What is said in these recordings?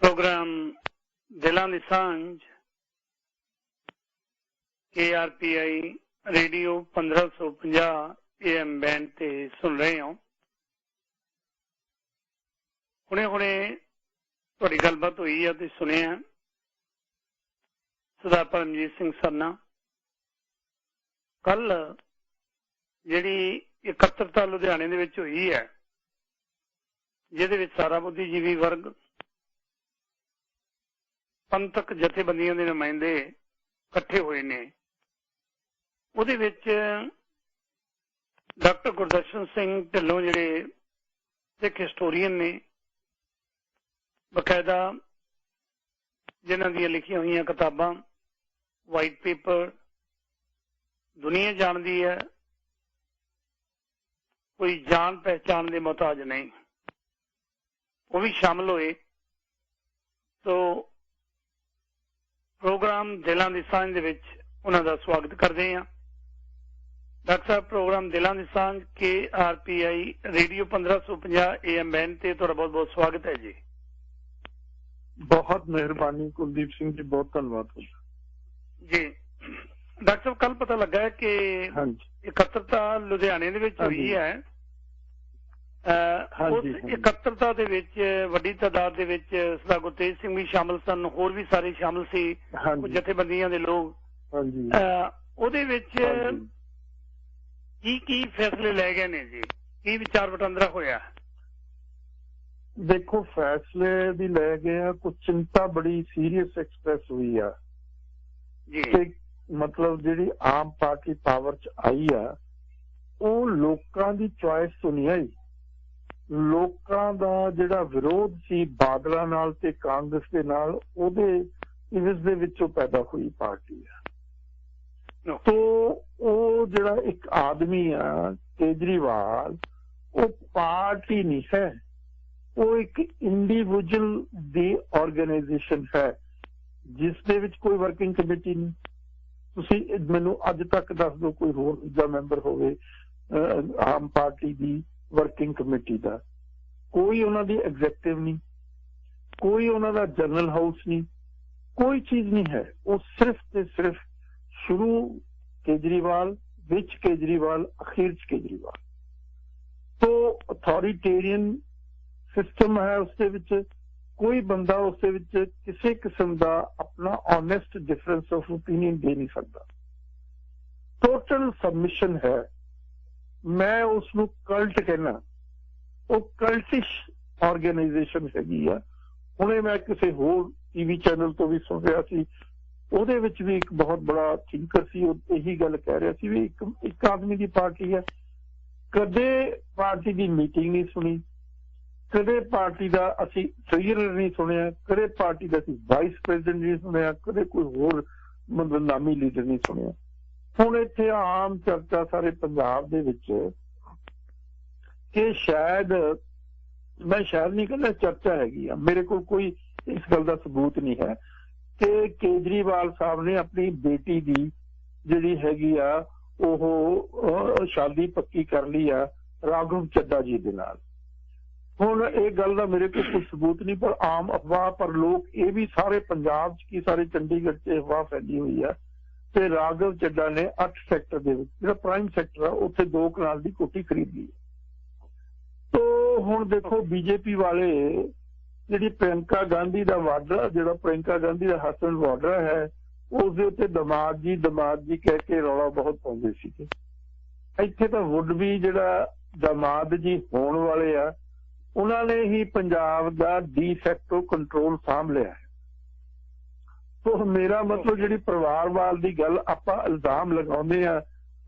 Programme दिलां दी सांझ KRPI radio 1550 AM band ते सुन रहे हो। हुणे हुणे तुहाडी गलबात हुई है ते सुनिया सरदार परमजीत सिंह सरना कल जिहड़ी इकत्तरता लुधियाने दे विच हुई है, जिहदे विच सारा बुद्धिजीवी वर्ग, पंथक जथेबंदियों के नुमाइंदे इकट्ठे हुए ने। उहदे विच डॉक्टर गुरदर्शन सिंह ढिल्लों जिहड़े सिख हिस्टोरीयन ने, बकायदा जिन्हां दी लिखियां हुई किताबां, वाइट पेपर दुनिया जानती है, कोई जान पहचान के मोहताज नहीं, वो भी शामिल हुए। तो प्रोग्राम दिलां दी सांझ दे विच उन्हां दा स्वागत करते हैं। डॉक्टर साहब, प्रोग्राम दिलां दी सांझ KRPI रेडियो 1550 AM बैंड ते तुहाडा बहुत बहुत स्वागत है जी। बहुत मेहरबानी कुलदीप सिंह जी, बहुत धन्यवाद जी। डॉक्टर साहब, कल पता लगा है कि इकत्तरता लुधियाने दे विच हुई है। उस इकत्तरता दे विच वड्डी तादाद दे विच सरदार गुरतेज सिंह भी शामिल सन, होर भी सारे शामिल सी, कुछ जथेबंदियां दे लोग। उहदे विच की फैसले लै गए ने जी, की विचार वटांदरा होया? देखो, फैसले भी ले गए, कुछ चिंता बड़ी सीरियस एक्सप्रेस हुई है जी। मतलब जिहड़ी आम पार्टी पावर च आई है, वो लोकां दी चॉइस तो नहीं आई। लोकां दा जिहड़ा विरोध सी बादलों नाल ते कांग्रेस दे नाल, ओहदे इविस दे विचों पैदा हुई पार्टी है। तो वो जिहड़ा एक आदमी है केजरीवाल, वो पार्टी नहीं है, वो एक इंडिविजुअल दी ऑर्गेनाइजेशन है जिस दे विच कोई वर्किंग कमेटी नहीं। तुसी मैनू अज तक दस दो कोई होर दूजा मैंबर होवे आम पार्टी दी वर्किंग कमेटी दा। कोई उन्हां दी एग्जैक्टिव नहीं, कोई उन्हां दा जनरल हाउस नहीं, कोई चीज नहीं है। वो सिर्फ ते सिर्फ शुरू केजरीवाल, विच केजरीवाल, अखीर च केजरीवाल। तो अथॉरिटेरियन सिस्टम है, उसके विच कोई बंदा उसके विच किसी किस्म का अपना ऑनेस्ट डिफरेंस ऑफ ओपीनियन दे नहीं सकता। टोटल सबमिशन है। मैं उसनू कल्ट कहना, वो कल्टिश ऑर्गेनाइजेशन हैगी है। हुणे मैं किसी होर टीवी चैनल तो भी सुन रहा सी, ਉਹਦੇ ਵਿੱਚ भी एक बहुत बड़ा थिंकर सी, यही गल कह रहा सी भी एक आदमी की पार्टी है। कदे पार्टी की मीटिंग नहीं सुनी, कदे पार्टी का असी ट्रेजरर नहीं सुनिया, कदे पार्टी का असी वाइस प्रेजिडेंट नहीं सुनिया, कदे कोई होर मतलब नामी लीडर नहीं सुनिया। हुण इत्थे आम चर्चा सारे पंजाब दे विच कि शायद, मैं शायद नहीं कहना, चर्चा हैगी आ, मेरे को कोई इस गल का सबूत नहीं है कि केजरीवाल साहब ने अपनी बेटी की जिहड़ी हैगी आ ओह शादी पक्की कर ली आ राघव चड्डा जी दे नाल। हुण इह गल दा मेरे को कोई सबूत नहीं, पर आम अफवाह, पर लोग ये भी सारे पंजाब की सारे चंडीगढ़ से अफवाह फैली हुई है कि राघव चड्डा ने 8 सैक्टर दे विच जिहड़ा प्राइम सैक्टर है उत्थे 2 कनाल की कोठी खरीद ली। तो हुण देखो, बीजेपी वाले जिहड़ी प्रियंका गांधी का वार्डर, जिहड़ा प्रियंका गांधी का हसबैंड वार्डर है, उसदे उत्ते दमाद जी कह के रौला बहुत पाउंदे सीगे। इत्थे तां वुड भी जिहड़ा दमाद जी होण वाले आ, उन्हां ने ही पंजाब का डी फैक्टो कंट्रोल साम लिया है। तो मेरा मतलब जिहड़ी परिवारवाद की गल आपां इल्जाम लगाउंदे आ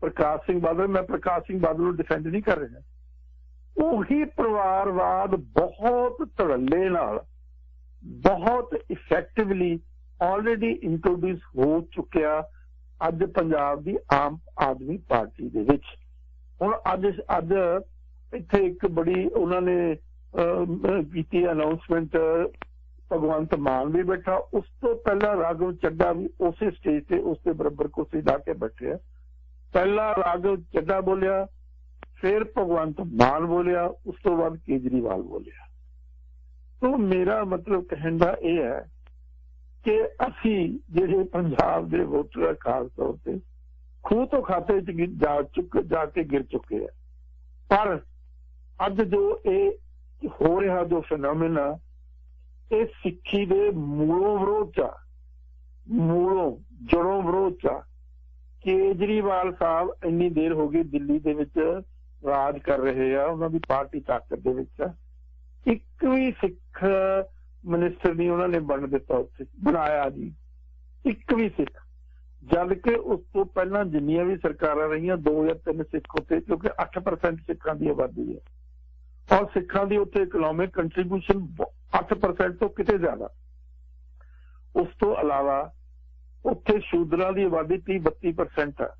प्रकाश सिंह बादल, मैं प्रकाश सिंह बादल नूं डिफेंड नहीं कर रहा, वही परिवारवाद बहुत धड़ल्ले नाल, बहुत इफेक्टिवली ऑलरेडी इंट्रोड्यूस हो चुकिया अज पंजाब की आम आदमी पार्टी दे विच। हुण अज इत्थे एक बड़ी उन्होंने की अनाउंसमेंट, भगवंत मान भी बैठा, उस तो पहला राघव चड्डा भी उस स्टेज से उसके बराबर कुर्सी ला के बैठे। पहला राघव चड्डा बोलिया, फिर भगवंत मान बोलिया, उस तो बाद केजरीवाल बोलिया। तो मेरा मतलब कहने का यह है कि असी ਜਿਹੜੇ पंजाब के वोटर खास तौर पर खूह तो खाते जाके गिर चुके हैं, पर अज जो ये हो रहा जो फिनोमेना ये सिक्खी के मूलों विरोध चा, मूलों जड़ों विरोध चा। केजरीवाल साहब इन्नी देर हो गई दिल्ली दे विच राज कर रहे हैं, उन्होंने पार्टी ताकत दे विच एक भी सिख मिनिस्टर नहीं उन्होंने बन दिता, उत्थे बनाया जी एक भी सिख, जबकि उस तो पहला जिन्नियां भी सरकारां रही 2 या 3 सिख उत्थे, क्योंकि 8% सिखां की आबादी है और सिखां की उत्थे इकोनॉमिक कंट्रीब्यूशन 8% तो किते ज्यादा। उस तो अलावा उत्थे शूदरां की आबादी 30-32% है,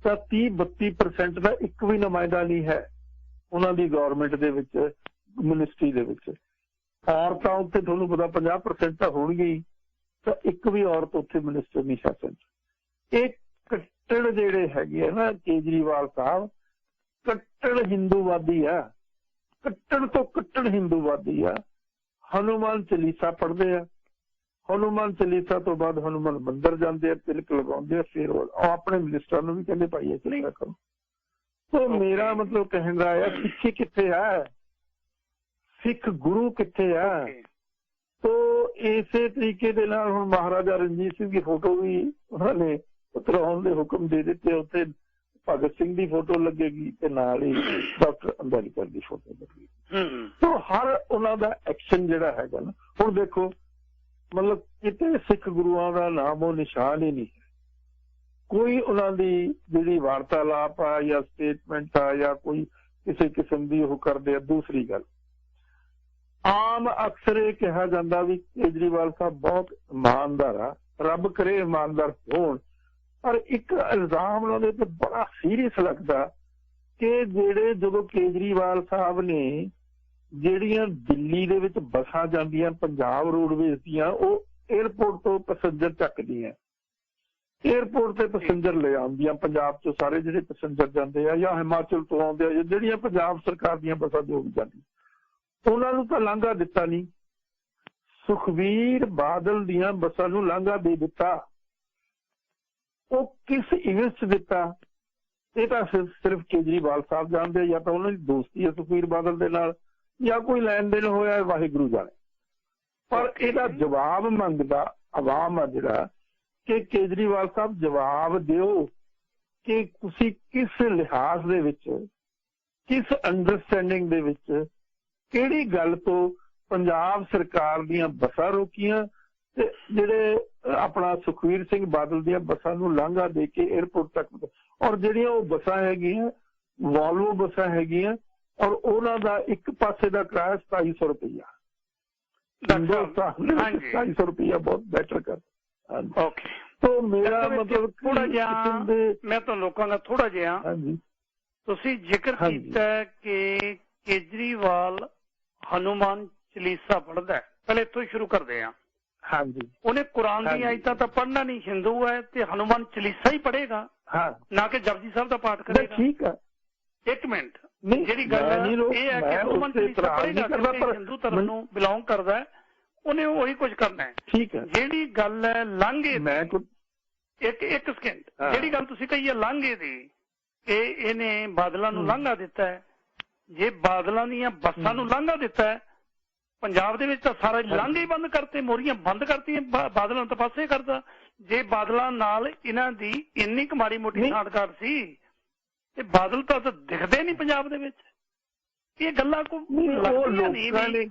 तो 30-32% का एक भी नुमाइंदा नहीं है उन्होंने गवर्नमेंट दे विच, मिनिस्ट्री दे विच। औरतां उत्थे तुहानूं पता 50% तो होणगी, तो एक भी औरत उत्थे मिनिस्टर नहीं है सकती। एक कट्टड़ जिहड़े हैगे ना केजरीवाल साहब, कट्टड़ हिंदूवादी है, कट्टड़ तो कट्टड़ हिंदूवादी है। हनुमान चालीसा पढ़ते हैं, हनुमान चालीसा तो बाद हनुमान मंदिर जाते हैं, तिलक लगाते हैं, फिर अपने मिनिस्टर भी कहते भाई ऐसे नहीं करो। तो मेरा मतलब कहने का है सिक्खी कित्थे है, सिख गुरु कित्थे है। तो इसे तरीके दे नाल हुण महाराजा रणजीत सिंह की फोटो भी उन्होंने उतराउण दे हुक्म दे दिते, उत्थे भगत सिंह की फोटो लगेगी ते नाल ही डॉक्टर अंबेडकर की फोटो लगेगी। तो हर उन्हों का एक्शन जिहड़ा हैगा ना, हुण देखो मतलब किते सिख गुरुआं का नाम वो निशान ही नहीं है, कोई उन्होंने जिहड़ी वार्तालाप आ या स्टेटमेंट आ या कोई किसी किस्म की वो करदे। दूसरी गल आम अक्सर ये कहा जाता भी केजरीवाल साहब बहुत ईमानदार आ, रब करे ईमानदार होण, पर एक इल्जाम उन्होंने तो बड़ा सीरियस लगता कि जेड़े जो केजरीवाल साहब ने ਜਿਹੜੀਆਂ ਦਿੱਲੀ ਦੇ ਵਿੱਚ ਬੱਸਾਂ ਜਾਂਦੀਆਂ ਪੰਜਾਬ ਰੋਡਵੇਜ਼ ਦੀਆਂ, ਉਹ 에ਅਰਪੋਰਟ ਤੋਂ ਪੈਸੇਂਜਰ ਚੱਕਦੀਆਂ, 에ਅਰਪੋਰਟ ਤੇ ਪੈਸੇਂਜਰ ਲੈ ਆਉਂਦੀਆਂ ਪੰਜਾਬ ਤੋਂ ਸਾਰੇ ਜਿਹੜੇ ਪੈਸੇਂਜਰ ਜਾਂਦੇ ਆ ਜਾਂ ਹਿਮਾਚਲ ਤੋਂ ਆਉਂਦੇ ਆ, ਜਿਹੜੀਆਂ ਪੰਜਾਬ ਸਰਕਾਰ ਦੀਆਂ ਬੱਸਾਂ ਜੋ ਵੀ ਜਾਂਦੀਆਂ, ਉਹਨਾਂ ਨੂੰ ਤਾਂ ਲਾਂਘਾ ਦਿੱਤਾ ਨਹੀਂ। ਸੁਖਬੀਰ ਬਾਦਲ ਦੀਆਂ ਬੱਸਾਂ ਨੂੰ ਲਾਂਘਾ ਦੇ ਦਿੱਤਾ, ਉਹ ਕਿਸ ਇਵੇਂਟ 'ਚ ਦਿੱਤਾ ਇਹ ਤਾਂ ਸਿਰਫ ਕੇਜਰੀਵਾਲ ਸਾਹਿਬ ਜਾਣਦੇ, ਜਾਂ ਤਾਂ ਉਹਨਾਂ ਦੀ ਦੋਸਤੀ ਹੈ ਸੁਖਬੀਰ ਬਾਦਲ ਦੇ ਨਾਲ ਜਾਂ ਕੋਈ ਲੈਣ ਦੇਣ ਹੋਇਆ ਵਾਹਿਗੁਰੂ ਜਾਣੇ। ਪਰ ਇਹਦਾ ਜਵਾਬ ਮੰਗਦਾ ਆਵਾਮ ਆ ਜਿਹੜਾ ਕਿ ਕੇਜਰੀਵਾਲ ਸਾਹਿਬ ਜਵਾਬ ਦਿਓ ਕਿ ਤੁਸੀਂ ਕਿਸ ਲਿਹਾਜ਼ ਦੇ ਵਿੱਚ, ਕਿਸ ਅੰਡਰਸਟੈਂਡਿੰਗ ਦੇ ਵਿੱਚ, ਕਿਹੜੀ ਗੱਲ ਤੋਂ ਪੰਜਾਬ ਸਰਕਾਰ ਦੀਆਂ ਬੱਸਾਂ ਰੋਕੀਆਂ ਤੇ ਜਿਹੜੇ ਆਪਣਾ ਸੁਖਬੀਰ ਸਿੰਘ ਬਾਦਲ ਦੀਆਂ ਬੱਸਾਂ ਨੂੰ ਲਾਂਘਾ ਦੇ ਕੇ 에ਅਰਪੋਰਟ ਤੱਕ, ਔਰ ਜਿਹੜੀਆਂ ਉਹ ਬੱਸਾਂ ਹੈਗੀਆਂ ਵੋਲਵੋ ਬੱਸਾਂ ਹੈਗੀਆਂ और उन्होंने एक पासे का किराया 2700 रुपया, 2700 रुपया बहुत बेटर कर। तो मेरा मतलब थोड़ा जिहा मैं तो लोगों का थोड़ा जिहा तुसी जिक्र किया कि केजरीवाल हनुमान चालीसा पढ़ता है, पहले इत्थों ही शुरू करते हैं। हाँ जी, उन्हें कुरान की आयतां तो पढ़ना नहीं, हिंदू है तो हनुमान चालीसा ही पढ़ेगा, हाँ, ना कि जपजी साहब का पाठ करेगा। ठीक है, एक मिनट ਜਿਹੜੀ ਗੱਲ ਇਹ ਹੈ ਕਿ ਹਨੂੰਮਾਨ ਚਾਲੀਸਾ ਪੜੇਗਾ ਪਰ ਹਿੰਦੂ ਧਰਮ ਨੂੰ ਬਿਲੋਂਗ ਕਰਦਾ, ਉਹਨੇ ਉਹੀ ਕੁਝ ਕਰਨਾ ਹੈ। ਠੀਕ ਹੈ, ਜਿਹੜੀ ਗੱਲ ਹੈ ਲਾਂਘੇ ਮੈਂ ਇੱਕ ਸਕਿੰਡ, ਜਿਹੜੀ ਗੱਲ ਤੁਸੀਂ ਕਹੀ ਹੈ ਲਾਂਘੇ ਦੀ, ਇਹਨੇ ਬਾਦਲਾਂ ਨੂੰ ਲਾਂਘਾ ਦਿੱਤਾ ਹੈ। ਜੇ ਬਾਦਲਾਂ ਦੀਆਂ ਬੱਸਾਂ ਨੂੰ ਲਾਂਘਾ ਦਿੱਤਾ ਹੈ, ਪੰਜਾਬ ਦੇ ਵਿੱਚ ਤਾਂ ਸਾਰੇ ਲਾਂਘੇ ਹੀ ਬੰਦ ਕਰਤੇ, ਮੋਰੀਆਂ ਬੰਦ ਕਰਤੀਆਂ, ਬਾਦਲਾਂ ਨੂੰ ਤਾਂ ਪਾਸੇ ਕਰਦਾ। ਜੇ ਬਾਦਲਾਂ ਨਾਲ ਇਹਨਾਂ ਦੀ ਇੰਨੀ ਕੁ ਮਾੜੀ ਮੋਟੀ ਸਾਂਠਗਾਂਠ ਸੀ ਤੇ ਬਾਦਲ ਤਾਂ ਦਿਖਦੇ ਨਹੀਂ ਪੰਜਾਬ ਦੇ ਵਿੱਚ। ਇਹ ਗੱਲਾਂ ਕੋਈ ਲੱਗਦੀਆਂ ਨਹੀਂ।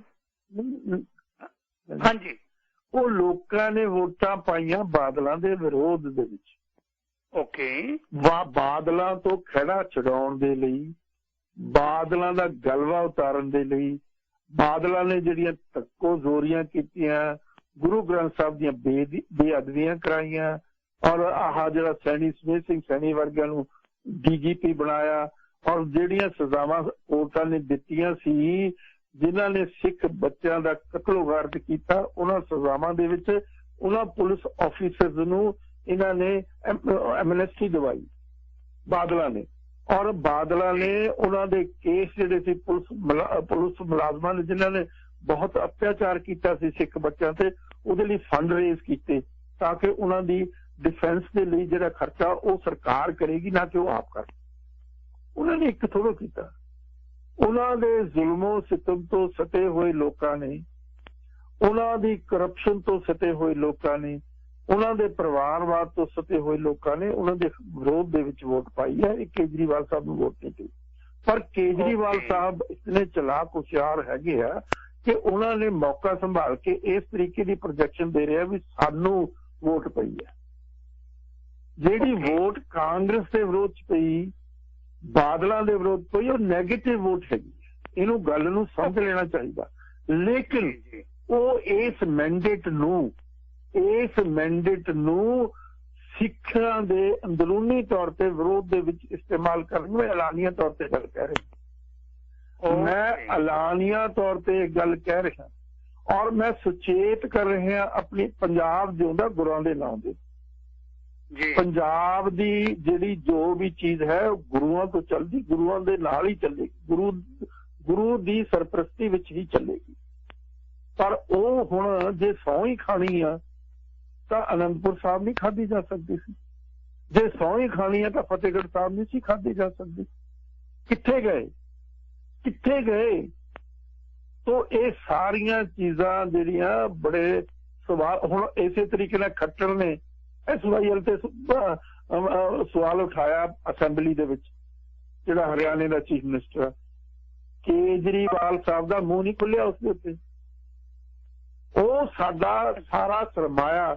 ਹਾਂਜੀ, ਉਹ ਲੋਕਾਂ ਨੇ ਵੋਟਾਂ ਪਾਈਆਂ ਬਾਦਲਾਂ ਦੇ ਵਿਰੋਧ ਦੇ ਵਿੱਚ। ਓਕੇ, ਬਾਦਲਾਂ ਤੋਂ ਖਹਿੜਾ ਛਡਾਉਣ ਦੇ ਲਈ, ਬਾਦਲਾਂ ਦਾ ਗਲਵਾ ਉਤਾਰਨ ਦੇ ਲਈ, ਬਾਦਲਾਂ ਨੇ ਜਿਹੜੀਆਂ ਧੱਕੋ ਜ਼ੋਰੀਆਂ ਕੀਤੀਆਂ, ਗੁਰੂ ਗ੍ਰੰਥ ਸਾਹਿਬ ਦੀਆਂ ਬੇਅਦਬੀਆਂ ਕਰਾਈਆਂ, ਔਰ ਆਹ ਜਿਹੜਾ ਸੈਣੀ ਸਮੇਤ ਸਿੰਘ ਸੈਣੀ ਵਰਗਿਆਂ ਨੂੰ DGP ਬਣਾਇਆ, ਔਰ ਜਿਹੜੀਆਂ ਸਜ਼ਾਵਾਂ ਕੋਰਟਾਂ ਨੇ ਦਿੱਤੀਆਂ ਸੀ, ਜਿਨ੍ਹਾਂ ਨੇ ਸਿੱਖ ਬੱਚਿਆਂ ਦਾ ਕਤਲੋਗਾਰਤ ਕੀਤਾ, ਉਹਨਾਂ ਸਜ਼ਾਵਾਂ ਦੇ ਵਿੱਚ ਉਹਨਾਂ ਪੁਲਿਸ ਆਫੀਸਰਸ ਨੂੰ ਇਹਨਾਂ ਨੇ ਐਮਨੈਸਟੀ ਦਵਾਈ ਬਾਦਲਾਂ ਨੇ, ਔਰ ਬਾਦਲਾਂ ਨੇ ਉਹਨਾਂ ਦੇ ਕੇਸ ਜਿਹੜੇ ਸੀ ਪੁਲਿਸ ਮੁਲਾਜ਼ਮਾਂ ਨੇ ਜਿਨ੍ਹਾਂ ਨੇ बहुत अत्याचार किया सिख बच्चों से, ਉਹਦੇ ਲਈ फंड रेज किए ताकि उन्होंने डिफेंस के लिए जो खर्चा वो सरकार करेगी, ना कि वो आप कर। उन्होंने एक थोड़ा किया, उन्होंने जुल्मो सितम तो सते हुए लोगों ने, उन्होंने करप्शन तो सते हुए लोगों ने, उन्होंने परिवारवाद तो सते हुए लोगों ने उन्होंने विरोध दे विच वोट पाई है। केजरीवाल साहब नूं वोट नहीं दी। पर केजरीवाल साहब इतने चलाक होशियार हैगे आ कि उन्होंने मौका संभाल के इस तरीके की प्रोजेक्शन दे रहे हैं भी सानू वोट पई है। जिहड़ी वोट कांग्रेस के विरोध च पई, बादलों के विरोध पई, वो नैगेटिव वोट हैगी। इनू गल नूं समझ लेना चाहिए। लेकिन वो इस मैंडेट नूं सिखां दे अंदरूनी तौर पर विरोध दे विच इस्तेमाल करने में ऐलानिया तौर पर गल कह रही। मैं ऐलानिया तौर पर गल कह रहा और मैं सुचेत कर रहा अपनी पंजाब जिउंदा गुरुआं दे नाम दे। पंजाब दी जिहड़ी जो भी चीज है गुरुआं तो चलदी, गुरुआं दे नाल ही चलेगी, गुरु दी सरपरस्ती विच ही चलेगी। पर वो हुण जे सौं ही खानी आ तो आनंदपुर साहब नहीं खाधी जा सकती सी, जे सौं ही खानी है तो फतेहगढ़ साहब नहीं सी खाधी जा सकती। कित्थे गए? तो ये सारिया चीज़ां जिहड़ियां बड़े सवाल हुण इसे तरीके नाल खट्टर ने SYL ते सवाल उठाया असैंबली दे विच, जिहड़ा हरियाणे का चीफ मिनिस्टर केजरीवाल साहब का मूँह नहीं खुलिया उसके उत्ते। वो साडा सारा सरमाया,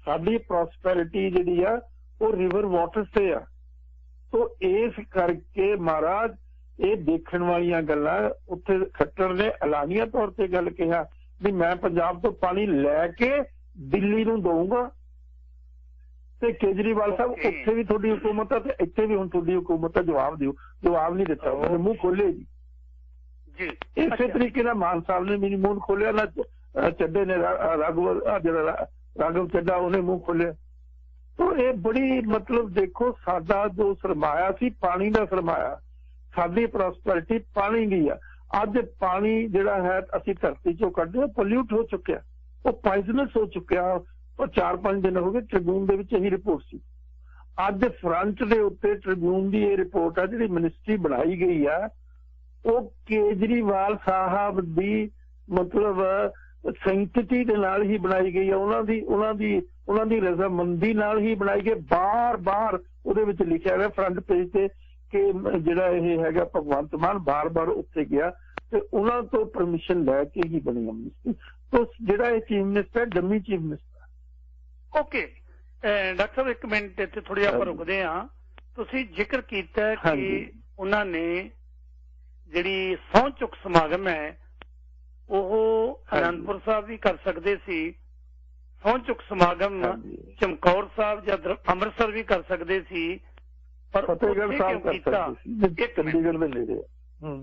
साडी प्रॉस्पैरिटी जिहड़ी आ वो रिवर वाटर से आ। तो इस करके महाराज ये देखण वालियां गल्लां उत्थे खट्टर ने ऐलानिया तौर पर गल कहा भी मैं पंजाब तो पानी लैके दिल्ली नूं दूंगा। ते केजरीवाल साहब उत्थे भी तुहाडी हुकूमत है ते इत्थे भी हुण तुहाडी हुकूमत है, जवाब दिओ। जवाब नहीं दिता, उन्होंने मुंह खोले जी। इसे तरीके नाल मान साहब ने मेरी मुंह खोलिया ना, चड्डे ने राघव चड्डा उन्हें मुंह खोलिया। तो ये बड़ी मतलब देखो साडा जो सरमाया सी पानी का सरमाया, साडी प्रॉस्पैरिटी पानी की है। अज पानी जिहड़ा है असीं धरती चों कढदे पोल्यूट हो चुकिया, वो पॉइजनस हो चुकिया। और 4-5 दिन हो गए ट्रिब्यून दे विच यही रिपोर्ट सी। अज फ्रंट दे उत्ते ट्रिब्यून की ये रिपोर्ट है जिहड़ी मिनिस्ट्री बनाई गई है वो केजरीवाल साहब दी मतलब सैंक्टिटी दे नाल ही बनाई गई है, उन्हां दी रजामंदी नाल ही बनाई गई। बार उहदे विच लिखिया गया फ्रंट पेज ते कि जिहड़ा ये हैगा भगवंत मान बार उत्थे गया ते उन्हां तो परमिशन लैके ही बनी मिनिस्ट्री। तो जिहड़ा ये chief minister dummy chief minister. Okay doctor साहब एक मिनट इत्थे थोड़ी आपां रुकदे हां। तुसीं जिक्र कीता कि उन्हां ने जिहड़ी सौं चुक समागम है ਉਹ आनंदपुर साहब भी कर सकते सी, सौं चुक समागम चमकौर साहब या अमृतसर भी कर सकते सी, पर फतेहगढ़ साहब कर सकते सी,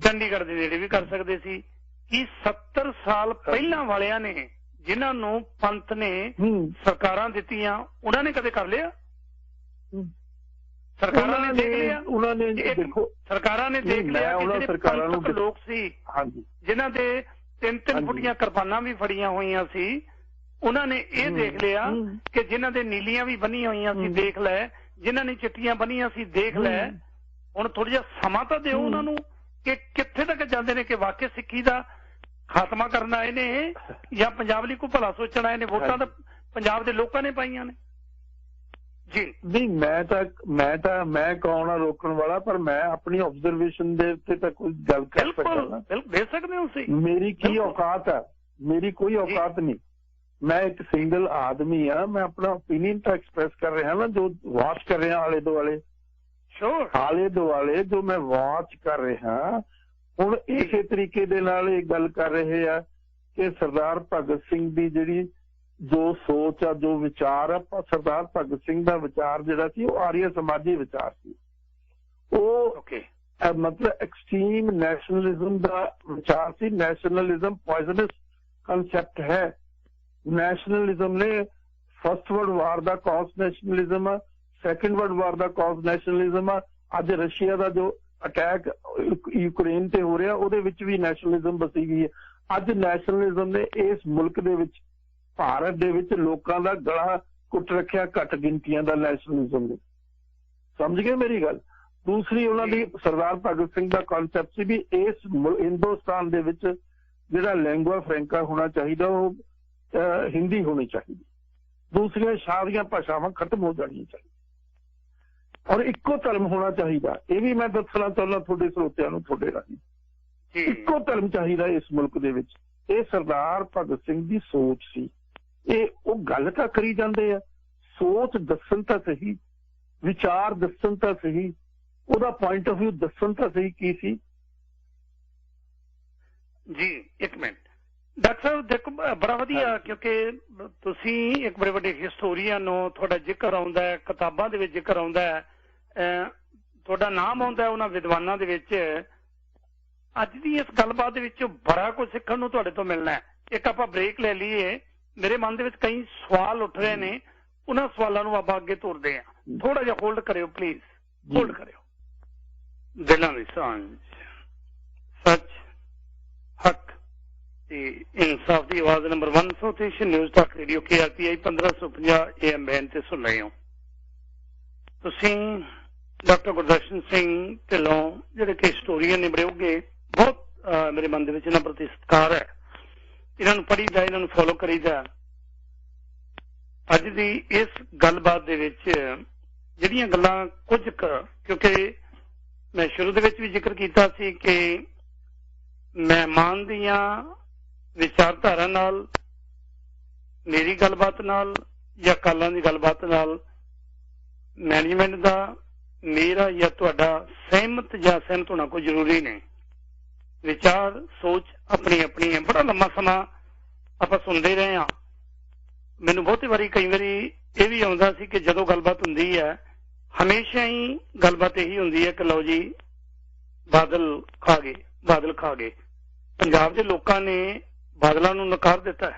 चंडीगढ़ दे नेड़े भी कर सकते सी। कि 70 साल पहला वालियां ने जिन्हां नूं पंत ने सरकारां दित्तियां उन्होंने कदे कर लिया? सरकारां ने देख लिया, उन्होंने देखो सरकारां ने देख लिया कि जिहड़े पंथक लोग सी जिन्हां दे 3-3 फुटियां किरपानां भी फड़ियां होईयां सी, उन्होंने ये देख लिया कि जिन्हां दे नीलियां भी बनियां होईयां सी देख लै, जिन्हां ने चिट्टियां बनियां सी देख लै। हुण थोड़ा जिहा समां तां दिओ उन्हां नूं कि कित्थे तक जांदे ने, कि वाकई सिक्खी दा खात्मा करना आए ने या पंजाब लई कोई भला सोचण आए ने। वोटां तां पंजाब दे लोकां ने पाईयां ने जी। नहीं मैं कौन रोकने वाला, पर मैं अपनी ऑब्जर्वेशन दे उत्ते तक कोई गल कर सकदा। दे सकदे हो तुसीं। मेरी की औकात है? मेरी कोई औकात नहीं। मैं एक सिंगल आदमी हाँ, मैं अपना ओपीनियन तो एक्सप्रेस कर रहा ना, जो वॉच कर रहे हैं आले दुआले आले दुआले जो मैं वॉच कर रहा। हुण इसे तरीके दे नाल ये गल कर रहे हैं कि सरदार भगत सिंह दी जिहड़ी जो सोच आ, जो विचार है, सरदार भगत सिंह का विचार जिहड़ा सी वो आर्य समाजी विचार सी। वो मतलब एक्सट्रीम नैशनलिज्म का विचार सी। नैशनलिज्म पॉइजनस कंसेप्ट है। नैशनलिज्म ने फर्स्ट वर्ल्ड वार का कॉज नैशनलिज्म है, सैकेंड वर्ल्ड वार का कॉज नैशनलिज्म है। अज रशिया का जो अटैक यूक्रेन ते हो रहा ਉਹਦੇ ਵਿੱਚ भी नैशनलिज्म बसी गई है। ਅੱਜ ਨੈਸ਼ਨਲਿਜ਼ਮ ਨੇ ਇਸ ਮੁਲਕ ਦੇ ਵਿੱਚ, ਭਾਰਤ ਦੇ ਵਿੱਚ ਲੋਕਾਂ ਦਾ ਗਲਾ ਕੁੱਟ ਰੱਖਿਆ, ਘੱਟ ਗਿਣਤੀਆਂ ਦਾ ਨੈਸ਼ਨਲਿਜ਼ਮ ਨੇ। ਸਮਝ ਗਏ ਮੇਰੀ ਗੱਲ? ਦੂਸਰੀ ਉਹਨਾਂ ਦੀ ਸਰਦਾਰ ਭਗਤ ਸਿੰਘ ਦਾ ਕਨਸੈਪਟ ਸੀ ਵੀ ਇਸ ਹਿੰਦੁਸਤਾਨ ਦੇ ਵਿੱਚ ਜਿਹੜਾ ਲੈਂਗੁਆ ਫਰੈਂਕਾ ਹੋਣਾ ਚਾਹੀਦਾ ਉਹ ਹਿੰਦੀ ਹੋਣੀ ਚਾਹੀਦੀ, ਦੂਸਰੀਆਂ ਸਾਰੀਆਂ ਭਾਸ਼ਾਵਾਂ ਖਤਮ ਹੋ ਜਾਣੀਆਂ ਚਾਹੀਦੀਆਂ, ਔਰ ਇੱਕੋ ਧਰਮ ਹੋਣਾ ਚਾਹੀਦਾ। ਇਹ ਵੀ ਮੈਂ ਦੱਸਣਾ ਚਾਹੁੰਦਾ ਤੁਹਾਡੇ ਸਰੋਤਿਆਂ ਨੂੰ, ਤੁਹਾਡੇ ਰਾਹੀਂ, ਇੱਕੋ ਧਰਮ ਚਾਹੀਦਾ ਇਸ ਮੁਲਕ ਦੇ ਵਿੱਚ। ਇਹ ਸਰਦਾਰ ਭਗਤ ਸਿੰਘ ਦੀ ਸੋਚ ਸੀ। ਇਹ ਉਹ ਗੱਲ ਤਾਂ ਕਰੀ ਜਾਂਦੇ ਆ, ਸੋਚ ਦੱਸਣ ਤਾਂ ਸਹੀ, ਵਿਚਾਰ ਦੱਸਣ ਤਾਂ ਸਹੀ, ਉਹਦਾ ਪੁਆਇੰਟ ਆਫ ਵਿਊ ਦੱਸਣ ਤਾਂ ਸਹੀ ਕੀ ਸੀ ਜੀ। ਇੱਕ ਮਿੰਟ ਡਾਕਟਰ ਸਾਹਿਬ, ਦੇਖੋ ਬੜਾ ਵਧੀਆ, ਕਿਉਂਕਿ ਤੁਸੀਂ ਇੱਕ ਬੜੇ ਵੱਡੇ ਹਿਸਟੋਰੀਅਨ ਹੋ, ਤੁਹਾਡਾ ਜ਼ਿਕਰ ਆਉਂਦਾ ਹੈ, ਕਿਤਾਬਾਂ ਦੇ ਵਿੱਚ ਜ਼ਿਕਰ ਆਉਂਦਾ ਹੈ, ਤੁਹਾਡਾ ਨਾਮ ਆਉਂਦਾ ਹੈ ਉਹਨਾਂ ਵਿਦਵਾਨਾਂ ਦੇ ਵਿੱਚ। ਅੱਜ ਦੀ ਇਸ ਗੱਲਬਾਤ ਦੇ ਵਿੱਚ ਬੜਾ ਕੁਝ ਸਿੱਖਣ ਨੂੰ ਤੁਹਾਡੇ ਤੋਂ ਮਿਲਣਾ ਹੈ। ਇੱਕ ਆਪਾਂ ਬ੍ਰੇਕ ਲੈ ਲਈਏ, ਮੇਰੇ ਮਨ ਦੇ ਵਿੱਚ ਕਈ ਸਵਾਲ ਉੱਠ ਰਹੇ ਨੇ, ਉਹਨਾਂ ਸਵਾਲਾਂ ਨੂੰ ਆਪਾਂ ਅੱਗੇ ਤੋਰਦੇ ਹਾਂ। ਥੋੜਾ ਜਿਹਾ ਹੋਲਡ ਕਰਿਓ ਪਲੀਜ਼, ਹੋਲਡ ਕਰਿਓ। ਦਿਲਾਂ ਦੀ ਸਾਂਝ, ਸੱਚ, ਹੱਕ ਤੇ ਇਨਸਾਫ ਦੀ ਆਵਾਜ਼ ਨੰਬਰ 1 ਸਟੇਸ਼ਨ ਨਿਊਜ਼ ਤੱਕ ਰੇਡੀਓ KRPI 1550 AM ਬੈਂਡ ਤੇ ਸੁਣ ਰਹੇ ਹੋ। ਤੁਸੀਂ ਡਾਕਟਰ ਗੁਰਦਰਸ਼ਨ ਸਿੰਘ ਢਿੱਲੋਂ, ਜਿਹੜੇ ਕਿ ਹਿਸਟੋਰੀਅਨ ਨੇ, ਬੜੇ ਉੱਘੇ, ਬਹੁਤ ਮੇਰੇ ਮਨ ਦੇ ਵਿੱਚ ਇਹਨਾਂ ਪ੍ਰਤੀ ਸਤਿਕਾਰ ਹੈ। ਇਹਨਾਂ ਨੂੰ ਪੜ੍ਹੀਦਾ, ਇਹਨਾਂ ਨੂੰ ਫੋਲੋ ਕਰੀਦਾ। ਅੱਜ ਦੀ ਇਸ ਗੱਲਬਾਤ ਦੇ ਵਿੱਚ ਜਿਹੜੀਆਂ ਗੱਲਾਂ ਕੁਝ ਕਿਉਂਕਿ ਮੈਂ ਸ਼ੁਰੂ ਦੇ ਵਿੱਚ ਵੀ ਜ਼ਿਕਰ ਕੀਤਾ ਸੀ ਕਿ ਮਹਿਮਾਨ ਦੀਆਂ ਵਿਚਾਰਧਾਰਾ ਨਾਲ, ਮੇਰੀ ਗੱਲਬਾਤ ਨਾਲ ਜਾਂ ਕਾਲਾਂ ਦੀ ਗੱਲਬਾਤ ਨਾਲ ਮੈਨੇਜਮੈਂਟ ਦਾ, ਮੇਰਾ ਜਾਂ ਤੁਹਾਡਾ ਸਹਿਮਤ ਜਾਂ ਸਹਿਮਤ ਹੋਣਾ ਕੋਈ ਜ਼ਰੂਰੀ ਨਹੀਂ। ਵਿਚਾਰ, ਸੋਚ ਆਪਣੀ ਆਪਣੀ ਹੈ। ਬੜਾ ਲੰਮਾ ਸਮਾਂ ਆਪਾਂ ਸੁਣਦੇ ਰਹੇ ਹਾਂ। ਮੈਨੂੰ ਬਹੁਤੀ ਵਾਰੀ, ਕਈ ਵਾਰੀ ਇਹ ਵੀ ਆਉਂਦਾ ਸੀ ਕਿ ਜਦੋਂ ਗੱਲਬਾਤ ਹੁੰਦੀ ਹੈ, ਹਮੇਸ਼ਾ ਹੀ ਗੱਲਬਾਤ ਇਹੀ ਹੁੰਦੀ ਹੈ ਕਿ ਲਓ ਜੀ ਬਾਦਲ ਖਾ ਗਏ, ਬਾਦਲ ਖਾ ਗਏ। ਪੰਜਾਬ ਦੇ ਲੋਕਾਂ ਨੇ ਬਾਦਲਾਂ ਨੂੰ ਨਕਾਰ ਦਿੱਤਾ,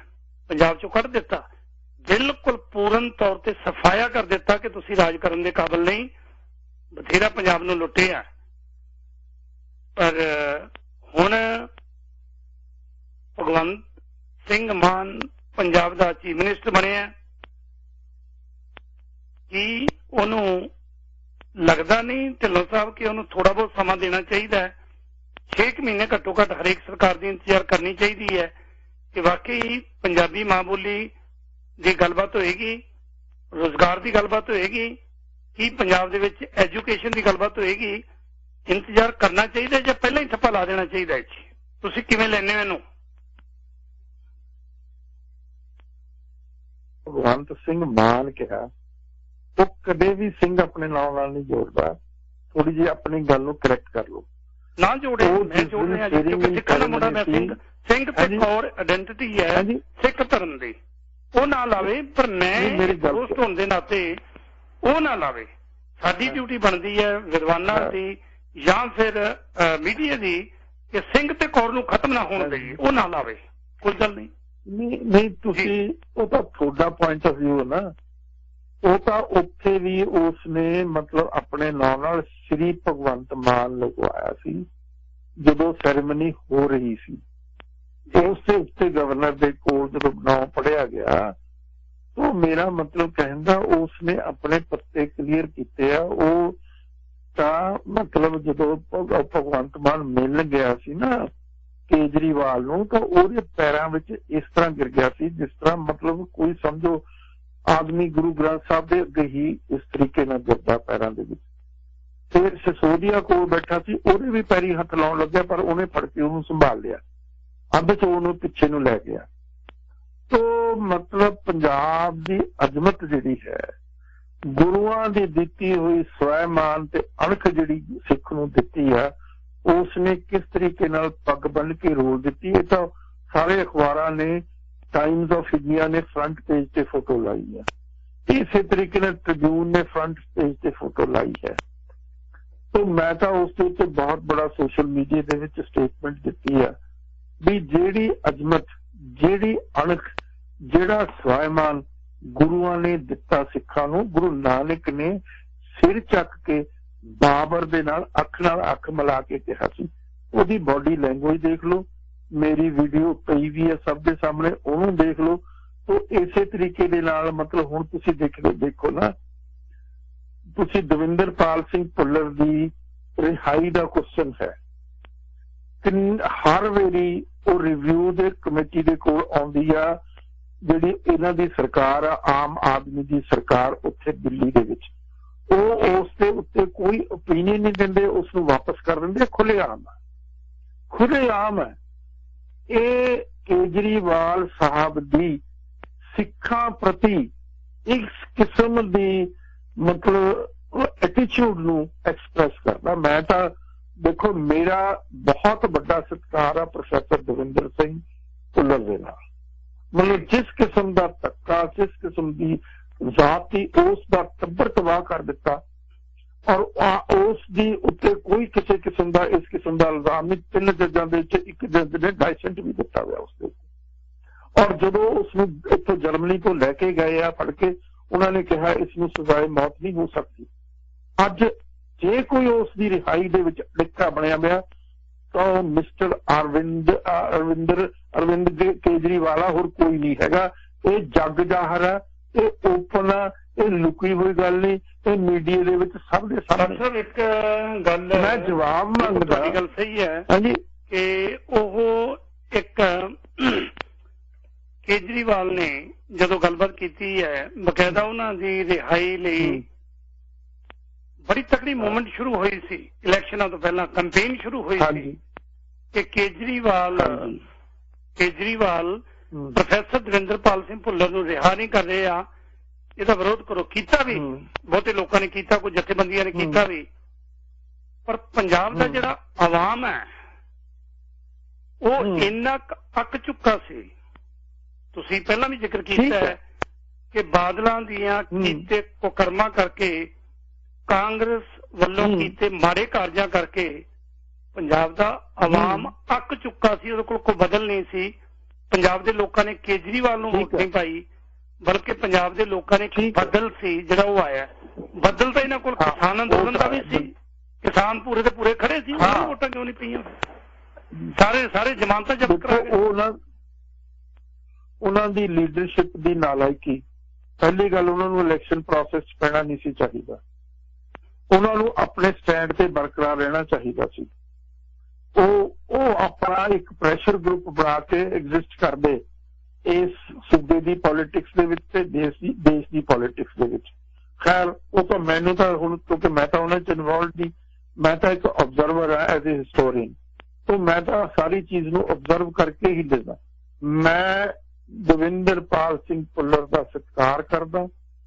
ਪੰਜਾਬ ਚੋਂ ਕੱਢ ਦਿੱਤਾ, ਬਿਲਕੁਲ ਪੂਰਨ ਤੌਰ ਤੇ ਸਫਾਇਆ ਕਰ ਦਿੱਤਾ ਕਿ ਤੁਸੀਂ ਰਾਜ ਕਰਨ ਦੇ ਕਾਬਿਲ ਨਹੀਂ। ਬਥੇਰਾ ਪੰਜਾਬ ਨੂੰ ਲੁੱਟਿਆ, ਪਰ ਹੁਣ ਭਗਵੰਤ ਸਿੰਘ ਮਾਨ ਪੰਜਾਬ ਦਾ ਚੀਫ ਮਿਨਿਸਟਰ ਬਣਿਆ। ਕੀ ਉਹਨੂੰ ਲੱਗਦਾ ਨਹੀਂ ਢਿੱਲੋਂ ਸਾਹਿਬ ਕਿ ਉਹਨੂੰ ਥੋੜਾ ਬਹੁਤ ਸਮਾਂ ਦੇਣਾ ਚਾਹੀਦਾ ਹੈ? 6 ਮਹੀਨੇ ਘੱਟੋ ਘੱਟ ਹਰੇਕ ਸਰਕਾਰ ਦੀ ਇੰਤਜ਼ਾਰ ਕਰਨੀ ਚਾਹੀਦੀ ਹੈ ਕਿ ਵਾਕਈ ਪੰਜਾਬੀ ਮਾਂ ਬੋਲੀ ਦੀ ਗੱਲਬਾਤ ਹੋਏਗੀ, ਰੁਜ਼ਗਾਰ ਦੀ ਗੱਲਬਾਤ ਹੋਏਗੀ, ਕੀ ਪੰਜਾਬ ਦੇ ਵਿੱਚ ਐਜੂਕੇਸ਼ਨ ਦੀ ਗੱਲਬਾਤ ਹੋਏਗੀ। ਇੰਤਜ਼ਾਰ ਕਰਨਾ ਚਾਹੀਦਾ ਜਾਂ ਪਹਿਲਾਂ ਹੀ ਠੱਪਾ ਲਾ ਦੇਣਾ ਚਾਹੀਦਾ ਹੈ ਜੀ? ਤੁਸੀਂ ਕਿਵੇਂ ਲੈਂਦੇ ਹੋ ਇਹਨੂੰ? ਭਗਵੰਤ ਸਿੰਘ ਮਾਨ ਕਿਹਾ, ਉਹ ਕਦੇ ਵੀ ਸਿੰਘ ਆਪਣੇ ਨਾਮ ਨਾਲ ਨਹੀਂ ਜੋੜਦਾ। ਥੋੜੀ ਜਿਹੀ ਆਪਣੀ ਗੱਲ ਨੂੰ ਕਰੈਕਟ ਕਰ ਲਓ। ਨਾ ਜੋੜੇ, ਮੈਂ ਜੋੜ ਰਿਹਾ ਜੀ, ਕਿਉਂਕਿ ਸਿੱਖਾਂ ਦਾ ਮੁੰਡਾ ਮੈਂ ਸਿੰਘ ਤੇ ਕੌਰ ਆਇਡੈਂਟੀਟੀ ਹੈ ਸਿੱਖ ਧਰਮ ਦੀ, ਉਹ ਨਾ ਲਾਵੇ। ਪਰ ਮੈਂ ਦੋਸਤ ਹੋਣ ਦੇ ਨਾਤੇ ਉਹ ਨਾ ਲਾਵੇ। ਸਾਡੀ ਡਿਊਟੀ ਬਣਦੀ ਹੈ ਵਿਦਵਾਨਾਂ ਦੀ ਜਾਂ ਫਿਰ ਮੀਡੀਆ ਦੀ ਕਿ ਸਿੰਘ ਤੇ ਕੌਰ ਨੂੰ ਖਤਮ ਨਾ ਹੋਣ ਦੇਈਏ, ਉਹ ਨਾ ਲਾਵੇ। ਕੋਈ ਗੱਲ ਨਹੀਂ। ਨਹੀਂ ਤੁਸੀਂ, ਉਹ ਤਾਂ ਤੁਹਾਡਾ ਪੁਆਇੰਟ ਆਫ ਵਿਊ ਹੈ ਨਾ। ਉਹ ਤਾਂ ਉੱਥੇ ਵੀ ਉਸਨੇ ਮਤਲਬ ਆਪਣੇ ਨਾਂ ਨਾਲ ਸ਼੍ਰੀ ਭਗਵੰਤ ਮਾਨ ਲਗਵਾਇਆ ਸੀ ਜਦੋਂ ਸੈਰੇਮਨੀ ਹੋ ਰਹੀ ਸੀ। ਉਸ ਦੇ ਉੱਤੇ ਗਵਰਨਰ ਦੇ ਕੋਲ ਜਦੋਂ ਨਾਂ ਪੜਿਆ ਗਿਆ, ਤਾਂ ਮੇਰਾ ਮਤਲਬ ਕਹਿੰਦਾ ਉਸਨੇ ਆਪਣੇ ਪੱਤੇ ਕਲੀਅਰ ਕੀਤੇ ਆ। ਉਹ ਤਾਂ ਮਤਲਬ ਜਦੋਂ ਭਗਵੰਤ ਮਾਨ ਮਿਲਣ ਗਿਆ ਸੀ ਨਾ ਕੇਜਰੀਵਾਲ ਨੂੰ, ਤਾਂ ਉਹਦੇ ਪੈਰਾਂ ਵਿੱਚ ਇਸ ਤਰ੍ਹਾਂ ਗਿਰ ਗਿਆ ਸੀ ਜਿਸ ਤਰ੍ਹਾਂ ਮਤਲਬ ਕੋਈ ਸਮਝੋ ਆਦਮੀ ਗੁਰੂ ਗ੍ਰੰਥ ਸਾਹਿਬ ਦੇ ਅੱਗੇ ਹੀ ਇਸ ਤਰੀਕੇ ਨਾਲ ਗਿਰਦਾ ਪੈਰਾਂ ਦੇ ਵਿੱਚ। ਫਿਰ ਸਿਸੋਦੀਆ ਕੋਲ ਬੈਠਾ ਸੀ, ਉਹਦੇ ਵੀ ਪੈਰੀ ਹੱਥ ਲਾਉਣ ਲੱਗਿਆ, ਪਰ ਉਹਨੇ ਫੜ ਕੇ ਉਹਨੂੰ ਸੰਭਾਲ ਲਿਆ, ਅੱਧ ਚ ਉਹਨੂੰ ਪਿੱਛੇ ਨੂੰ ਲੈ ਗਿਆ। ਤੋ ਮਤਲਬ ਪੰਜਾਬ ਦੀ ਅਜ਼ਮਤ ਜਿਹੜੀ ਹੈ, ਗੁਰੂਆਂ ਦੀ ਦਿੱਤੀ ਹੋਈ ਸਵੈਮਾਨ ਤੇ ਅਣਖ ਜਿਹੜੀ ਸਿੱਖ ਨੂੰ ਦਿੱਤੀ ਆ, ਉਸਨੇ ਕਿਸ ਤਰੀਕੇ ਨਾਲ ਪੱਗ ਬੰਨ੍ਹ ਕੇ ਰੋਲ ਦਿੱਤੀ। ਇਹ ਤਾਂ ਸਾਰੇ ਅਖਬਾਰਾਂ ਨੇ, ਟਾਈਮਜ਼ ਆਫ ਇੰਡੀਆ ਨੇ ਫਰੰਟ ਪੇਜ ਤੇ ਫੋਟੋ ਲਾਈ ਹੈ, ਇਸੇ ਤਰੀਕੇ ਨਾਲ ਟ੍ਰਿਬਿਊਨ ਨੇ ਫਰੰਟ ਪੇਜ ਤੇ ਫੋਟੋ ਲਾਈ ਹੈ। तो मैं तो उस ते बहुत बड़ा social media they which statement दिती है भी जेड़ी अजमत जेड़ी अणख जेड़ा स्वाभिमान गुरुआं ने दिता सिखां नूं, गुरु नानक ने सिर चक के बाबर दे नाल अख मिला के कहा सी। ओदी बॉडी लैंग्वेज देख लो, मेरी वीडियो पई भी है सब के सामने, ਉਹਨੂੰ देख लो। तो इसे तरीके दे नाल मतलब हुण तुसीं देखो ना, तुसीं दविंदरपाल सिंह भुल्लर दी रिहाई दा क्वेश्चन है, हर वेरी वो रिव्यू दे कमेटी दे कोल आउंदी आ, जिहड़ी इन्हां दी सरकार आ, आम आदमी दी सरकार उत्थे दिल्ली दे विच, ਉਹ ਉਸ ਦੇ ਉੱਤੇ ਕੋਈ ਓਪੀਨੀਅਨ ਨਹੀਂ ਦਿੰਦੇ, ਉਸ ਨੂੰ ਵਾਪਸ ਕਰ ਦਿੰਦੇ। ਖੁੱਲ੍ਹੇਆਮ ਹੈ। ਇਹ ਕੇਜਰੀਵਾਲ ਸਾਹਿਬ ਦੀ ਸਿੱਖਾਂ ਪ੍ਰਤੀ ਇਸ ਕਿਸਮ ਦੀ ਮਤਲਬ ਐਟੀਟਿਊਡ ਨੂੰ ਐਕਸਪ੍ਰੈਸ ਕਰਦਾ। ਮੈਂ ਤਾਂ ਦੇਖੋ ਮੇਰਾ ਬਹੁਤ ਵੱਡਾ ਸਤਿਕਾਰ ਆ ਪ੍ਰੋਫੈਸਰ ਦਵਿੰਦਰ ਸਿੰਘ ਭੁੱਲਰ ਦੇ ਨਾਲ, ਮਤਲਬ ਜਿਸ ਕਿਸਮ ਦਾ ਧੱਕਾ, ਜਿਸ ਕਿਸਮ ਦੀ जाति उसका टब्बर तबाह कर दिता, और उसकी उत्ते कोई किसी किस्म का इस किस्म का इल्जाम नहीं। 3 जजां दे विच एक जज ने लाइसेंस भी दिता हुआ उसके, और जो उसनूं इत्थों जर्मनी तो लैके गए आ फड़ के, उन्होंने कहा इसनूं सजाए मौत नहीं हो सकती। अज जे कोई उसकी रिहाई दे विच अड़िक्का बनया होया तो मिस्टर अरविंद केजरीवाल होर कोई नहीं हैगा। ये जग जाहिर है, ओपन आ, लुकी हुई गल नहीं, मीडिया दे विच सब दे सामने। एक गल मैं जवाब मंगदा, गल सही है हाँ जी, कि ओह एक केजरीवाल ने जदों गलबात कीती है बकायदा उन्हां दी रिहाई लई बड़ी तकड़ी मूवमेंट शुरू हुई सी, इलैक्शनां तो पहला कैंपेन शुरू हुई सी कि केजरीवाल प्रोफैसर दविंदरपाल सिंह भुल्लर नूं रिहा नहीं कर रहे आ, ਇਹਦਾ ਵਿਰੋਧ ਕਰੋ। ਕੀਤਾ ਵੀ ਬਹੁਤੇ ਲੋਕਾਂ ਨੇ ਕੀਤਾ, ਕੋਈ ਜਥੇਬੰਦੀਆਂ ਨੇ ਕੀਤਾ ਵੀ, ਪਰ ਪੰਜਾਬ ਦਾ ਜਿਹੜਾ ਆਵਾਮ ਹੈ ਉਹ ਇੰਨਾ ਅੱਕ ਚੁੱਕਾ ਸੀ। ਤੁਸੀਂ ਪਹਿਲਾਂ ਵੀ ਜ਼ਿਕਰ ਕੀਤਾ ਹੈ ਕਿ ਬਾਦਲਾਂ ਦੀਆਂ ਕੀਤੇ ਕੁਕਰਮਾਂ ਕਰਕੇ, ਕਾਂਗਰਸ ਵੱਲੋਂ ਕੀਤੇ ਮਾੜੇ ਕਾਰਜਾਂ ਕਰਕੇ ਪੰਜਾਬ ਦਾ ਆਵਾਮ ਅੱਕ ਚੁੱਕਾ ਸੀ, ਉਹਦੇ ਕੋਲ ਕੋਈ ਬਦਲ ਨਹੀਂ ਸੀ। ਪੰਜਾਬ ਦੇ ਲੋਕਾਂ ਨੇ ਕੇਜਰੀਵਾਲ ਨੂੰ ਵੋਟ ਨਹੀਂ ਪਾਈ, बल्कि पंजाब के लोगों ने बदल सी जिहड़ा वो आया। बदल तो इन्हां कोल किसान अंदोलन का भी सी, किसान पूरे के पूरे खड़े सी, वोटां क्यों नहीं पईयां? सारे जमानतां जब्त करा के। उन्हां दी लीडरशिप दी नालायकी, पहली गल उन्हां नूं इलैक्शन प्रोसैस च पैना नहीं सी चाहीदा, उन्हां नूं अपने स्टैंड ते बरकरार रहना चाहिदा सी। ਉਹ अपना एक प्रेशर ग्रुप बना के एग्जिस्ट करदे इस सूबे की पॉलिटिक्स दे विच ते देश की पॉलिटिक्स दे विच। खैर वो तो मैनू तो हुण क्योंकि मैं तो उन्हां च इन्वॉल्व नहीं, मैं तो एक ऑब्जर्वर हाँ एज ए हिस्टोरियन, तो मैं तो सारी चीज नूं ऑब्जर्व करके ही देना। मैं दविंदरपाल सिंह भुल्लर का सत्कार करदा।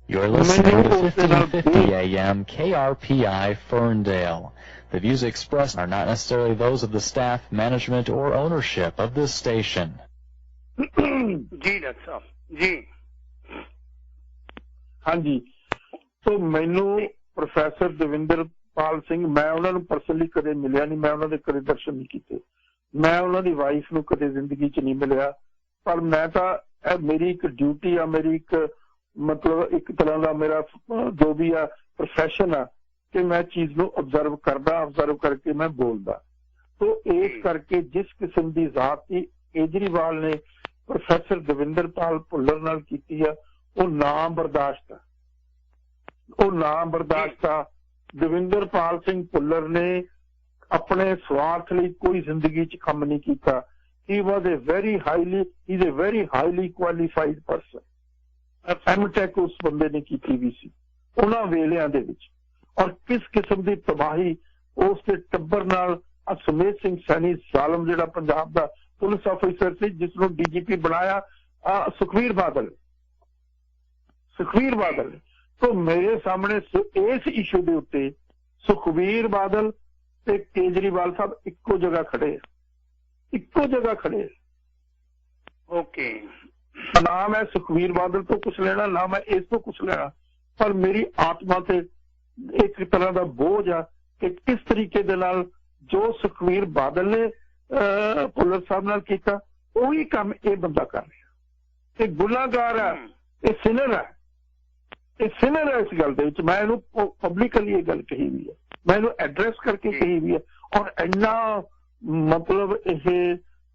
You're listening to 1550 AM KRPI Ferndale. The views expressed are not necessarily those of the staff, management, or ownership of this station. जी डॉक्टर साहब जी। हाँ जी, तो मैनू प्रोफैसर दविंदरपाल सिंह, मैं उन्होंने परसनली कदे मिलिया नहीं, मैं उन्होंने कदे दर्शन नहीं किए, मैं उन्होंने वाइफ नूं कदे जिंदगी च नहीं मिलिया, पर मैं तो मेरी एक ड्यूटी आ, मेरी एक मतलब एक तरह का मेरा जो भी आ प्रोफैशन आ कि मैं चीज नूं ऑब्जर्व करदा, ऑब्जर्व करके मैं बोलदा। तो इस करके जिस किस्म की जात की केजरीवाल ने प्रोफैसर दविंदरपाल भुल्लर नाल कीती है, वो ना बर्दाश्त है, वो ना बर्दाश्त आ। दविंदरपाल सिंह भुल्लर ने अपने स्वार्थ लिए कोई जिंदगी च काम नहीं किया। He was a very highly qualified person. MTech उस बंदे ने की भी सी उन्हां वेलियां दे विच, और किस किस्म की तबाही उसके टब्बर नाल सुमेध सिंह सैनी जालम जिहड़ा पंजाब दा पुलिस ऑफिसर से जिसनों डीजीपी बनाया सुखबीर बादल। तो मेरे सामने इस इशू के उत्ते सुखबीर बादल ते केजरीवाल साहब इक्को जगह खड़े। ओके, ना मैं सुखबीर बादल तो कुछ लेना, ना मैं इस तो कुछ लेना, पर मेरी आत्मा ते एक तरह का बोझ आ कि किस तरीके दे नाल जो सुखबीर बादल ने भुल्लर साहब नाल कीता वही काम ये बंदा कर रहा। गुनाहगार है, ये सिनर है, इस गल दे विच। मैं इहनूं पब्लिकली ये गल कही हुई है, मैं इहनूं एड्रैस करके कही हुई है, और इन्ना मतलब ये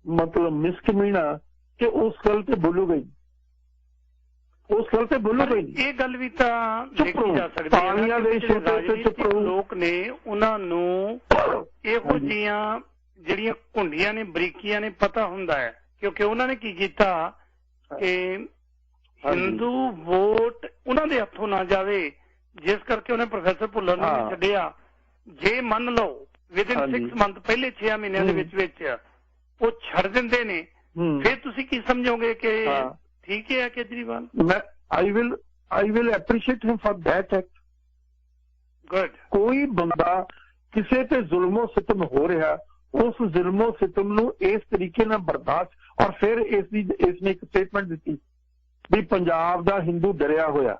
मतलब मिसकमीना कि उस गल ते बोलूगा ही, उस गल ते बोलूगा ही। ये गल भी देखी जा सकती है। लोग ने उन्होंने ਇਹੋ ਜਿਹੀਆਂ ਜਿਹੜੀਆਂ ਘੁੰਡੀਆਂ ਨੇ ਬਰੀਕੀਆਂ ਨੇ ਪਤਾ ਹੁੰਦਾ ਹੈ, ਕਿਉਂਕਿ ਉਹਨਾਂ ਨੇ ਕੀ ਕੀਤਾ ਕਿ ਹਿੰਦੂ ਵੋਟ ਉਹਨਾਂ ਦੇ ਹੱਥੋਂ ਨਾ ਜਾਵੇ, ਜਿਸ ਕਰਕੇ ਉਹਨੇ ਪ੍ਰੋਫੈਸਰ ਭੁੱਲਰ ਨੂੰ ਵੀ ਛੱਡਿਆ। ਜੇ ਮੰਨ ਲਓ ਵਿਦਿਨ 6 ਮੰਥ ਪਹਿਲੇ 6 ਮਹੀਨਿਆਂ ਦੇ ਵਿੱਚ ਉਹ ਛੱਡ ਦਿੰਦੇ ਨੇ, ਫਿਰ ਤੁਸੀਂ ਕੀ ਸਮਝੋਗੇ ਕਿ ਠੀਕ ਹੈ Kejriwal? I will appreciate him for that act. Good. ਕੋਈ ਬੰਦਾ ਕਿਸੇ ਤੇ ਜ਼ੁਲਮੋ ਸਿਤਮ ਹੋ ਰਿਹਾ, ਉਸ ਜ਼ੁਲਮੋ ਸਿਤਮ ਨੂੰ ਇਸ ਤਰੀਕੇ ਨਾਲ ਬਰਦਾਸ਼ਤ, ਔਰ ਫਿਰ ਇਸਨੇ ਇੱਕ ਸਟੇਟਮੈਂਟ ਦਿੱਤੀ ਵੀ ਪੰਜਾਬ ਦਾ ਹਿੰਦੂ ਡਰਿਆ ਹੋਇਆ।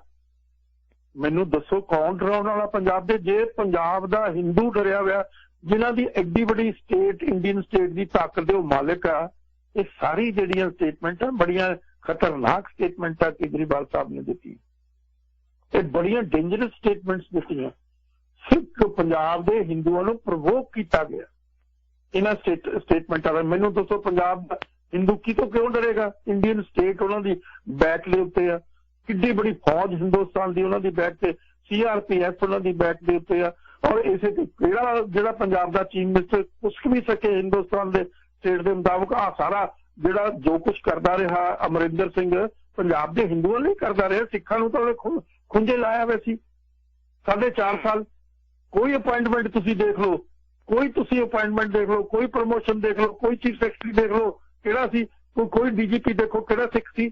ਮੈਨੂੰ ਦੱਸੋ ਕੌਣ ਡਰਾਉਣ ਵਾਲਾ ਪੰਜਾਬ ਦੇ? ਜੇ ਪੰਜਾਬ ਦਾ ਹਿੰਦੂ ਡਰਿਆ ਹੋਇਆ, ਜਿਨ੍ਹਾਂ ਦੀ ਐਡੀ ਵੱਡੀ ਸਟੇਟ, ਇੰਡੀਅਨ ਸਟੇਟ ਦੀ ਤਾਕਤ ਦੇ ਉਹ ਮਾਲਕ ਆ, ਇਹ ਸਾਰੀ ਜਿਹੜੀਆਂ ਸਟੇਟਮੈਂਟਾਂ ਬੜੀਆਂ ਖਤਰਨਾਕ ਸਟੇਟਮੈਂਟਾਂ ਕੇਜਰੀਵਾਲ ਸਾਹਿਬ ਨੇ ਦਿੱਤੀ। ਇਹ ਬੜੀਆਂ ਡੇਂਜਰਸ ਸਟੇਟਮੈਂਟਸ ਦਿੱਤੀਆਂ। ਸਿੱਖ ਪੰਜਾਬ ਦੇ ਹਿੰਦੂਆਂ ਨੂੰ ਪ੍ਰਵੋਕ ਕੀਤਾ ਗਿਆ ਇਹਨਾਂ ਸਟੇਟਮੈਂਟਾਂ ਦਾ। ਮੈਨੂੰ ਦੱਸੋ ਪੰਜਾਬ ਦਾ ਹਿੰਦੂ ਕਿਤੋਂ ਕਿਉਂ ਡਰੇਗਾ? ਇੰਡੀਅਨ ਸਟੇਟ ਉਹਨਾਂ ਦੀ ਬੈਕ ਦੇ ਉੱਤੇ ਆ, ਕਿੱਡੀ ਬੜੀ ਫੌਜ ਹਿੰਦੁਸਤਾਨ ਦੀ ਉਹਨਾਂ ਦੀ ਬੈਕ ਤੇ, CRPF ਉਹਨਾਂ ਦੀ ਬੈਕ ਦੇ ਉੱਤੇ ਆ। ਔਰ ਇਸੇ ਤੇ ਕਿਹੜਾ ਜਿਹੜਾ ਪੰਜਾਬ ਦਾ ਚੀਫ ਮਿਨਿਸਟਰ ਕੁਛ ਵੀ ਸਕੇ ਹਿੰਦੁਸਤਾਨ ਦੇ ਸਟੇਟ ਦੇ ਮੁਤਾਬਕ ਆ ਸਾਰਾ ਜਿਹੜਾ ਜੋ ਕੁਛ ਕਰਦਾ ਰਿਹਾ ਅਮਰਿੰਦਰ ਸਿੰਘ ਪੰਜਾਬ ਦੇ ਹਿੰਦੂਆਂ ਲਈ ਕਰਦਾ ਰਿਹਾ। ਸਿੱਖਾਂ ਨੂੰ ਤਾਂ ਉਹਨੇ ਖੁੰਝੇ ਲਾਇਆ ਹੋਇਆ ਸੀ 4.5 ਸਾਲ। ਕੋਈ ਅਪਾਇੰਟਮੈਂਟ ਤੁਸੀਂ ਦੇਖ ਲਓ, ਕੋਈ ਤੁਸੀਂ ਅਪਾਇੰਟਮੈਂਟ ਦੇਖ ਲਓ, ਕੋਈ ਪ੍ਰਮੋਸ਼ਨ ਦੇਖ ਲਓ, ਕੋਈ ਚੀਫ ਸੈਕਟਰੀ ਦੇਖ ਲਓ ਕਿਹੜਾ ਸੀ, ਕੋਈ DGP ਦੇਖੋ ਕਿਹੜਾ ਸਿੱਖ ਸੀ।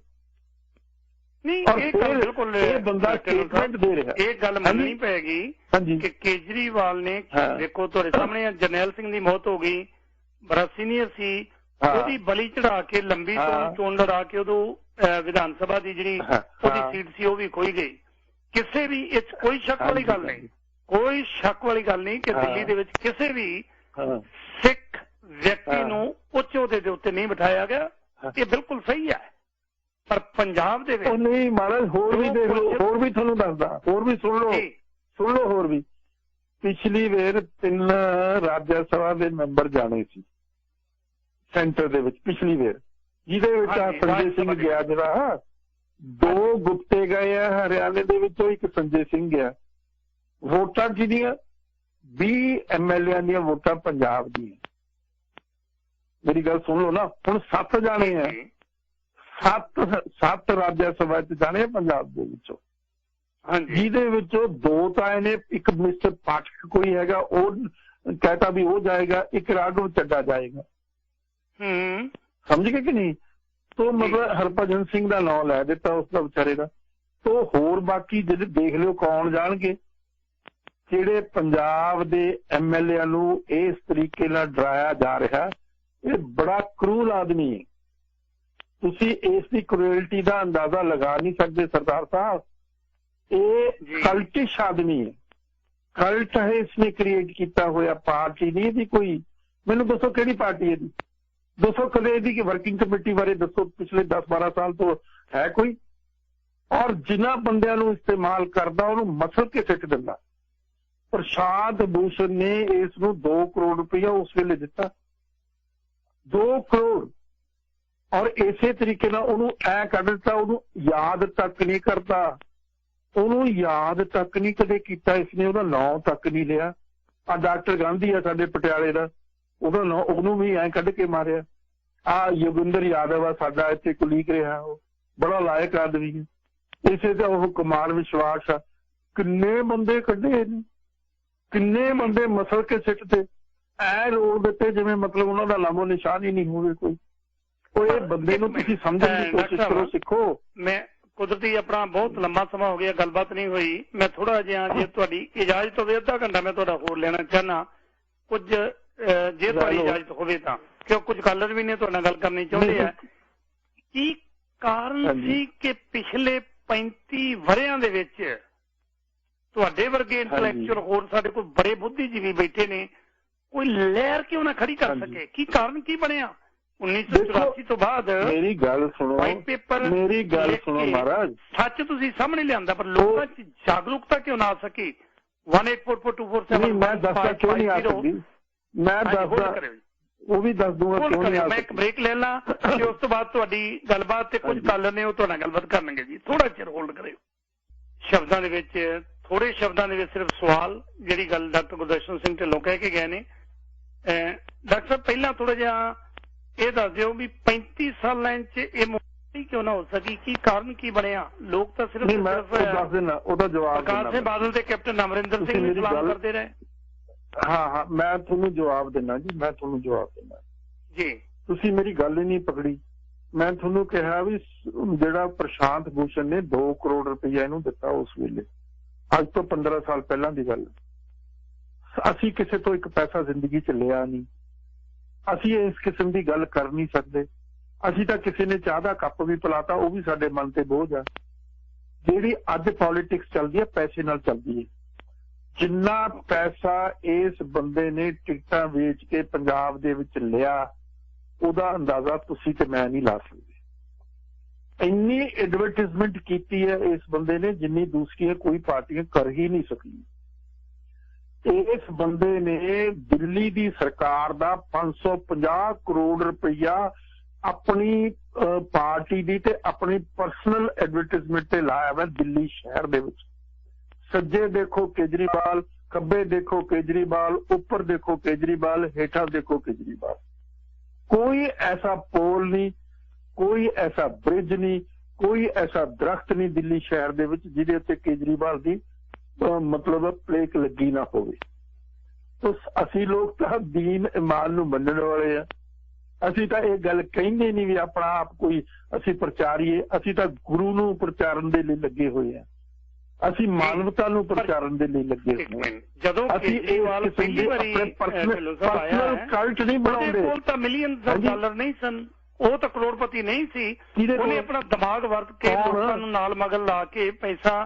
ਇਹ ਬੰਦਾ ਸਟੇਟਮੈਂਟ ਦੇ ਰਿਹਾ। ਇਹ ਗੱਲ ਮੰਨਣੀ ਪਏਗੀ ਕਿ ਕੇਜਰੀਵਾਲ ਨੇ, ਦੇਖੋ ਤੁਹਾਡੇ ਸਾਹਮਣੇ ਜਰਨੈਲ ਸਿੰਘ ਦੀ ਮੌਤ ਹੋ ਗਈ, ਬੜਾ ਸੀਨੀਅਰ ਸੀ, ਉਹਦੀ ਬਲੀ ਚੜਾ ਕੇ ਲੰਬੀ ਚੋਣ ਲੜਾ ਕੇ ਉਦੋਂ ਵਿਧਾਨ ਸਭਾ ਦੀ ਜਿਹੜੀ ਉਹਦੀ ਸੀਟ ਸੀ ਉਹ ਵੀ ਖੋਈ ਗਈ। ਕਿਸੇ ਵੀ ਇਹ ਕੋਈ ਸ਼ੱਕ ਵਾਲੀ ਗੱਲ ਨਹੀਂ, ਕੋਈ ਸ਼ੱਕ ਵਾਲੀ ਗੱਲ ਨਹੀਂ ਕਿ ਦਿੱਲੀ ਦੇ ਵਿੱਚ ਕਿਸੇ ਵੀ ਸਿੱਖ ਵਿਅਕਤੀ ਨੂੰ ਉੱਚ ਅਹੁਦੇ ਦੇ ਉੱਤੇ ਨਹੀਂ ਬਿਠਾਇਆ ਗਿਆ। ਇਹ ਬਿਲਕੁਲ ਸਹੀ ਹੈ। ਪਰ ਪੰਜਾਬ ਦੇ ਵਿੱਚ ਨਹੀਂ ਮਹਾਰਾਜ, ਹੋਰ ਵੀ ਦੇਖ ਲਓ, ਹੋਰ ਵੀ ਤੁਹਾਨੂੰ ਦੱਸਦਾ, ਹੋਰ ਵੀ ਸੁਣ ਲਓ ਹੋਰ ਵੀ। ਪਿਛਲੀ ਵੇਰ 3 ਰਾਜ ਸਭਾ ਦੇ ਮੈਂਬਰ ਜਾਣੇ ਸੀ ਸੈਂਟਰ ਦੇ ਵਿੱਚ ਪਿਛਲੀ ਵੇਰ, ਜਿਹਦੇ ਵਿੱਚ ਸੰਜੇ ਸਿੰਘ ਗਿਆ, ਜਿਹੜਾ 2 ਗੁਪਤੇ ਗਏ ਆ ਹਰਿਆਣੇ ਦੇ ਵਿੱਚੋਂ, ਇੱਕ ਸੰਜੇ ਸਿੰਘ ਗਿਆ। ਵੋਟਾਂ ਕਿਹਦੀਆਂ? 20 MLA ਦੀਆਂ ਵੋਟਾਂ ਪੰਜਾਬ ਦੀਆਂ। ਮੇਰੀ ਗੱਲ ਸੁਣ ਲਓ ਨਾ, ਹੁਣ 7 ਜਾਣੇ ਆ, 7 ਰਾਜ ਸਭਾ ਚ ਜਾਣੇ ਆ ਪੰਜਾਬ ਦੇ ਵਿੱਚੋਂ, ਜਿਹਦੇ ਵਿੱਚੋਂ 2 ਤਾਂ ਇਹਨੇ, ਇੱਕ ਮਿਸਟਰ ਪਾਠਕ ਕੋਈ ਹੈਗਾ ਉਹ ਕਹਿਤਾ ਵੀ ਉਹ ਜਾਏਗਾ, ਇੱਕ ਰਾਘਵ ਚੱਡਾ ਜਾਏਗਾ। ਸਮਝ ਗਏ ਕਿ ਨਹੀਂ? ਤੋ ਮਤਲਬ ਹਰਭਜਨ ਸਿੰਘ ਦਾ ਨਾਂ ਲੈ ਦਿੱਤਾ ਉਸ ਦਾ ਵਿਚਾਰੇ ਦਾ। ਤੋ ਹੋਰ ਬਾਕੀ ਜਿਹੜੇ ਦੇਖ ਲਿਓ ਕੌਣ ਜਾਣਗੇ। ਜਿਹੜੇ ਪੰਜਾਬ ਦੇ MLA ਨੂੰ ਇਸ ਤਰੀਕੇ ਨਾਲ ਡਰਾਇਆ ਜਾ ਰਿਹਾ, ਇਹ ਬੜਾ ਕਰੂਲ ਆਦਮੀ ਹੈ। ਤੁਸੀਂ ਇਸ ਦੀ ਕਰੂਐਲਿਟੀ ਦਾ ਅੰਦਾਜ਼ਾ ਲਗਾ ਨਹੀਂ ਸਕਦੇ ਸਰਦਾਰ ਸਾਹਿਬ। ਇਹ ਕਲਟਿਸ਼ ਆਦਮੀ ਹੈ, ਕਲਟ ਹੈ ਇਸਨੇ ਕ੍ਰੀਏਟ ਕੀਤਾ ਹੋਇਆ। ਪਾਰਟੀ ਨਹੀਂ ਇਹਦੀ ਕੋਈ। ਮੈਨੂੰ ਦੱਸੋ ਕਿਹੜੀ ਪਾਰਟੀ ਇਹਦੀ? ਦੱਸੋ ਕਦੇ ਇਹਦੀ ਵਰਕਿੰਗ ਕਮੇਟੀ ਬਾਰੇ ਦੱਸੋ, ਪਿਛਲੇ 10-12 ਸਾਲ ਤੋਂ ਹੈ ਕੋਈ? ਔਰ ਜਿਨ੍ਹਾਂ ਬੰਦਿਆਂ ਨੂੰ ਇਸਤੇਮਾਲ ਕਰਦਾ ਉਹਨੂੰ ਮਸਲ ਕੇ ਸਿੱਟ ਦਿੰਦਾ। ਪ੍ਰਸ਼ਾਦ ਭੂਸ਼ਣ ਨੇ ਇਸ ਨੂੰ 2 ਕਰੋੜ ਰੁਪਇਆ ਉਸ ਵੇਲੇ ਦਿੱਤਾ, 2 ਕਰੋੜ। ਔਰ ਇਸੇ ਤਰੀਕੇ ਨਾਲ ਉਹਨੂੰ ਐ ਕੱਢ ਦਿੱਤਾ, ਉਹਨੂੰ ਯਾਦ ਤੱਕ ਨਹੀਂ ਕਰਦਾ, ਉਹਨੂੰ ਯਾਦ ਤੱਕ ਨਹੀਂ ਕਦੇ ਕੀਤਾ ਇਸਨੇ, ਉਹਦਾ ਨਾਂ ਤੱਕ ਨਹੀਂ ਲਿਆ। ਆ ਡਾਕਟਰ ਗਾਂਧੀ ਆ ਸਾਡੇ ਪਟਿਆਲੇ ਦਾ, ਉਹਦਾ ਨਾਂ, ਉਹਨੂੰ ਵੀ ਐਂ ਕੱਢ ਕੇ ਮਾਰਿਆ। ਆ ਯੋਗਿੰਦਰ ਯਾਦਵ ਆ ਸਾਡਾ ਇੱਥੇ ਕੁਲੀਕ ਰਿਹਾ, ਉਹ ਬੜਾ ਲਾਇਕ ਆਦਮੀ ਹੈ। ਇਸੇ ਦਾ ਉਹ ਕੁਮਾਰ ਵਿਸ਼ਵਾਸ ਆ। ਕਿੰਨੇ ਬੰਦੇ ਕੱਢੇ ਨੇ, ਕਿੰਨੇ ਬੰਦੇ ਮਸਲ ਕੇ ਸਿੱਟ ਤੇ ਐ ਰੋਲ ਦਿੱਤੇ ਜਿਵੇਂ ਮਤਲਬ ਉਹਨਾਂ ਦਾ ਨਾਮੋ ਨਿਸ਼ਾਨ ਹੀ ਨਹੀਂ ਹੋਵੇ ਕੋਈ। ਉਹ ਇਹ ਬੰਦੇ ਨੂੰ ਤੁਸੀਂ ਸਮਝਣ ਦੀ ਕੋਸ਼ਿਸ਼ ਕਰੋ, ਸਿੱਖੋ। ਮੈਂ ਕੁਦਰਤੀ ਆਪਣਾ ਬਹੁਤ ਲੰਮਾ ਸਮਾਂ ਹੋ ਗਿਆ, ਗੱਲਬਾਤ ਨਹੀਂ ਹੋਈ। ਮੈਂ ਥੋੜਾ ਜਿਹਾ, ਜੇ ਤੁਹਾਡੀ ਇਜਾਜ਼ਤ ਹੋਵੇ, ਅੱਧਾ ਘੰਟਾ ਮੈਂ ਤੁਹਾਡਾ ਹੋਰ ਲੈਣਾ ਚਾਹੁੰਦਾ ਕੁਝ, ਜੇ ਤੁਹਾਡੀ ਇਜਾਜ਼ਤ ਹੋਵੇ ਤਾਂ, ਕਿਉਂ ਕੁਝ ਕਾਲਰ ਵੀ ਨੇ ਤੁਹਾਡੇ ਨਾਲ ਗੱਲ ਕਰਨੀ ਚਾਹੁੰਦੇ ਆ। ਕੀ ਕਾਰਨ ਸੀ ਕਿ ਪਿਛਲੇ 35 ਵਰ੍ਹਿਆਂ ਦੇ ਵਿੱਚ ਤੁਹਾਡੇ ਵਰਗੇ ਇੰਟੈਲੈਕਚੁਅਲ ਹੋਰ ਸਾਡੇ ਕੋਲ ਬੜੇ ਬੁੱਧੀਜੀਵੀ ਬੈਠੇ ਨੇ, ਕੋਈ ਲਹਿਰ ਕਿਉਂ ਨਾ ਖੜੀ ਕਰ ਸਕੇ? ਕੀ ਕਾਰਨ ਕੀ ਬਣਿਆ 1984 ਤੋਂ ਬਾਅਦ? ਮੇਰੀ ਗੱਲ ਸੁਣੋ, ਮੇਰੀ ਗੱਲ ਸੁਣੋ ਮਹਾਰਾਜ, ਸੱਚ ਤੁਸੀਂ ਸਾਹਮਣੇ ਲਿਆਂਦਾ, ਪਰ ਲੋਕਾਂ 'ਚ ਜਾਗਰੂਕਤਾ ਕਿਉਂ ਨਾ ਆ ਸਕੀ? 18442447 ਮੈਂ ਦੱਸਦਾ ਕਿਉਂ ਨਹੀਂ ਆ ਸਕਦੀ? ਮੈਂ ਦੱਸਦਾ, ਉਹ ਵੀ ਦੱਸ ਦੂੰਗਾ ਕਿਉਂ ਨਹੀਂ ਆ ਮੈਂ ਇੱਕ ਬ੍ਰੇਕ ਲੈ ਲਾਂ ਤੇ ਉਸ ਤੋਂ ਬਾਅਦ ਤੁਹਾਡੀ ਗੱਲਬਾਤ ਤੇ ਕੁਝ ਕਾਲਰ ਨੇ ਉਹ ਤੁਹਾਡੇ ਨਾਲ ਗੱਲਬਾਤ ਕਰਨਗੇ ਜੀ। ਥੋੜਾ ਚਿਰ ਹੋਲਡ ਕਰਿਓ। ਸ਼ਬਦਾਂ ਦੇ ਵਿੱਚ ਥੋੜੇ ਸ਼ਬਦਾਂ ਦੇ ਵਿੱਚ ਸਿਰਫ ਸਵਾਲ ਜਿਹੜੀ ਗੱਲ ਡਾਕਟਰ ਗੁਰਦਰਸ਼ਨ ਸਿੰਘ ਢਿੱਲੋਂ ਕਹਿ ਕੇ ਗਏ ਨੇ। ਡਾਕਟਰ ਸਾਹਿਬ ਪਹਿਲਾਂ ਥੋੜਾ ਜਿਹਾ ਇਹ ਦੱਸ ਦਿਓ ਵੀ 35 ਸਾਲਾਂ 'ਚ ਇਹ ਮੁਕਤੀ ਕਿਉਂ ਨਾ ਹੋ ਸਕੀ, ਕੀ ਕਾਰਨ ਕੀ ਬਣਿਆ? ਲੋਕ ਤਾਂ ਸਿਰਫ ਦੱਸ ਦੇਣਾ ਉਹਦਾ ਜਵਾਬ ਪ੍ਰਕਾਸ਼ ਸਿੰਘ ਬਾਦਲ ਤੇ ਕੈਪਟਨ ਅਮਰਿੰਦਰ ਸਿੰਘ ਨੂੰ ਸਲਾਮ ਕਰਦੇ ਰਹੇ। ਹਾਂ ਮੈਂ ਤੁਹਾਨੂੰ ਜਵਾਬ ਦੇਣਾ ਜੀ, ਮੈਂ ਤੁਹਾਨੂੰ ਜਵਾਬ ਦੇਣਾ ਜੀ। ਤੁਸੀਂ ਮੇਰੀ ਗੱਲ ਹੀ ਨਹੀਂ ਪਕੜੀ। ਮੈਂ ਤੁਹਾਨੂੰ ਕਿਹਾ ਵੀ ਜਿਹੜਾ ਪ੍ਰਸ਼ਾਂਤ ਭੂਸ਼ਣ ਨੇ 2 ਕਰੋੜ ਰੁਪਈਆ ਇਹਨੂੰ ਦਿੱਤਾ ਉਸ ਵੇਲੇ, ਅੱਜ ਤੋਂ 15 ਸਾਲ ਪਹਿਲਾਂ ਦੀ ਗੱਲ। ਅਸੀਂ ਕਿਸੇ ਤੋਂ ਇੱਕ ਪੈਸਾ ਜ਼ਿੰਦਗੀ 'ਚ ਲਿਆ ਨਹੀਂ, ਅਸੀਂ ਇਸ ਕਿਸਮ ਦੀ ਗੱਲ ਕਰ ਨਹੀਂ ਸਕਦੇ। ਅਸੀਂ ਤਾਂ ਕਿਸੇ ਨੇ ਚਾਹ ਦਾ ਕੱਪ ਵੀ ਪਿਲਾਤਾ, ਉਹ ਵੀ ਸਾਡੇ ਮਨ ਤੇ ਬੋਝ ਆ। ਜਿਹੜੀ ਅੱਜ ਪੋਲਿਟਿਕਸ ਚੱਲਦੀ ਹੈ ਪੈਸੇ ਨਾਲ ਚੱਲਦੀ ਹੈ। ਜਿੰਨਾ ਪੈਸਾ ਇਸ ਬੰਦੇ ਨੇ ਟਿਕਟਾਂ ਵੇਚ ਕੇ ਪੰਜਾਬ ਦੇ ਵਿੱਚ ਲਿਆ ਉਹਦਾ ਅੰਦਾਜ਼ਾ ਤੁਸੀਂ ਤੇ ਮੈਂ ਨਹੀਂ ਲਾ ਸਕਦੇ। ਇੰਨੀ ਐਡਵਰਟਾਈਜ਼ਮੈਂਟ ਕੀਤੀ ਹੈ ਇਸ ਬੰਦੇ ਨੇ ਜਿੰਨੀ ਦੂਸਰੀਆਂ ਕੋਈ ਪਾਰਟੀਆਂ ਕਰ ਹੀ ਨਹੀਂ ਸਕੀਆਂ। ਇਸ ਬੰਦੇ ਨੇ ਦਿੱਲੀ ਦੀ ਸਰਕਾਰ ਦਾ 550 ਕਰੋੜ ਰੁਪਈਆ ਆਪਣੀ ਪਾਰਟੀ ਦੀ ਤੇ ਆਪਣੀ ਪਰਸਨਲ ਐਡਵਰਟਾਈਜ਼ਮੈਂਟ ਤੇ ਲਾਇਆ ਵਾ ਦਿੱਲੀ ਸ਼ਹਿਰ ਦੇ ਵਿੱਚ। ਸੱਜੇ ਦੇਖੋ ਕੇਜਰੀਵਾਲ, ਖੱਬੇ ਦੇਖੋ ਕੇਜਰੀਵਾਲ, ਉੱਪਰ ਦੇਖੋ ਕੇਜਰੀਵਾਲ, ਹੇਠਾਂ ਦੇਖੋ ਕੇਜਰੀਵਾਲ। ਕੋਈ ਐਸਾ ਪੋਲ ਨਹੀਂ, ਕੋਈ ਐਸਾ ਬ੍ਰਿਜ ਨਹੀਂ, ਕੋਈ ਐਸਾ ਦਰਖਤ ਨਹੀਂ ਦਿੱਲੀ ਸ਼ਹਿਰ ਦੇ ਵਿੱਚ ਜਿਹਦੇ ਉੱਤੇ ਕੇਜਰੀਵਾਲ ਦੀ ਮਤਲਬ ਪਲੇਕ ਲੱਗੀ ਨਾ ਹੋਵੇ। ਤਾਂ ਅਸੀਂ ਲੋਕ ਤਾਂ ਦੀਨ ਇਮਾਨ ਨੂੰ ਮੰਨਣ ਵਾਲੇ ਆ। ਅਸੀਂ ਤਾਂ ਇਹ ਗੱਲ ਕਹਿੰਦੇ ਨਹੀਂ ਵੀ ਆਪਣਾ ਆਪ ਕੋਈ ਅਸੀਂ ਪ੍ਰਚਾਰੀਏ। ਅਸੀਂ ਤਾਂ ਗੁਰੂ ਨੂੰ ਪ੍ਰਚਾਰਨ ਦੇ ਲਈ ਲੱਗੇ ਹੋਏ ਆ। ਅਸੀਂ ਮਾਨਵਤਾ ਨੂੰ ਪ੍ਰਚਾਰਨ ਦੇ ਲਈ ਲੱਗੇ ਹੋਏ ਆ। ਜਦੋਂ ਕੇਜਰੀਵਾਲ ਪਹਿਲੀ ਵਾਰੀ ਪਰਸਨਲ ਕਲਟ ਨਹੀਂ ਬਣਾਉਂਦੇ। ਕੋਲ ਤਾਂ ਮਿਲੀਅਨ ਡਾਲਰ ਨਹੀਂ ਸਨ, ਉਹ ਤਾਂ ਕਰੋੜਪਤੀ ਨਹੀਂ ਸੀ। ਉਹਨੇ ਆਪਣਾ ਦਿਮਾਗ ਵਰਤ ਕੇ ਲੋਕਾਂ ਨੂੰ ਨਾਲ ਮਗਰ ਲਾ ਕੇ ਪੈਸਾ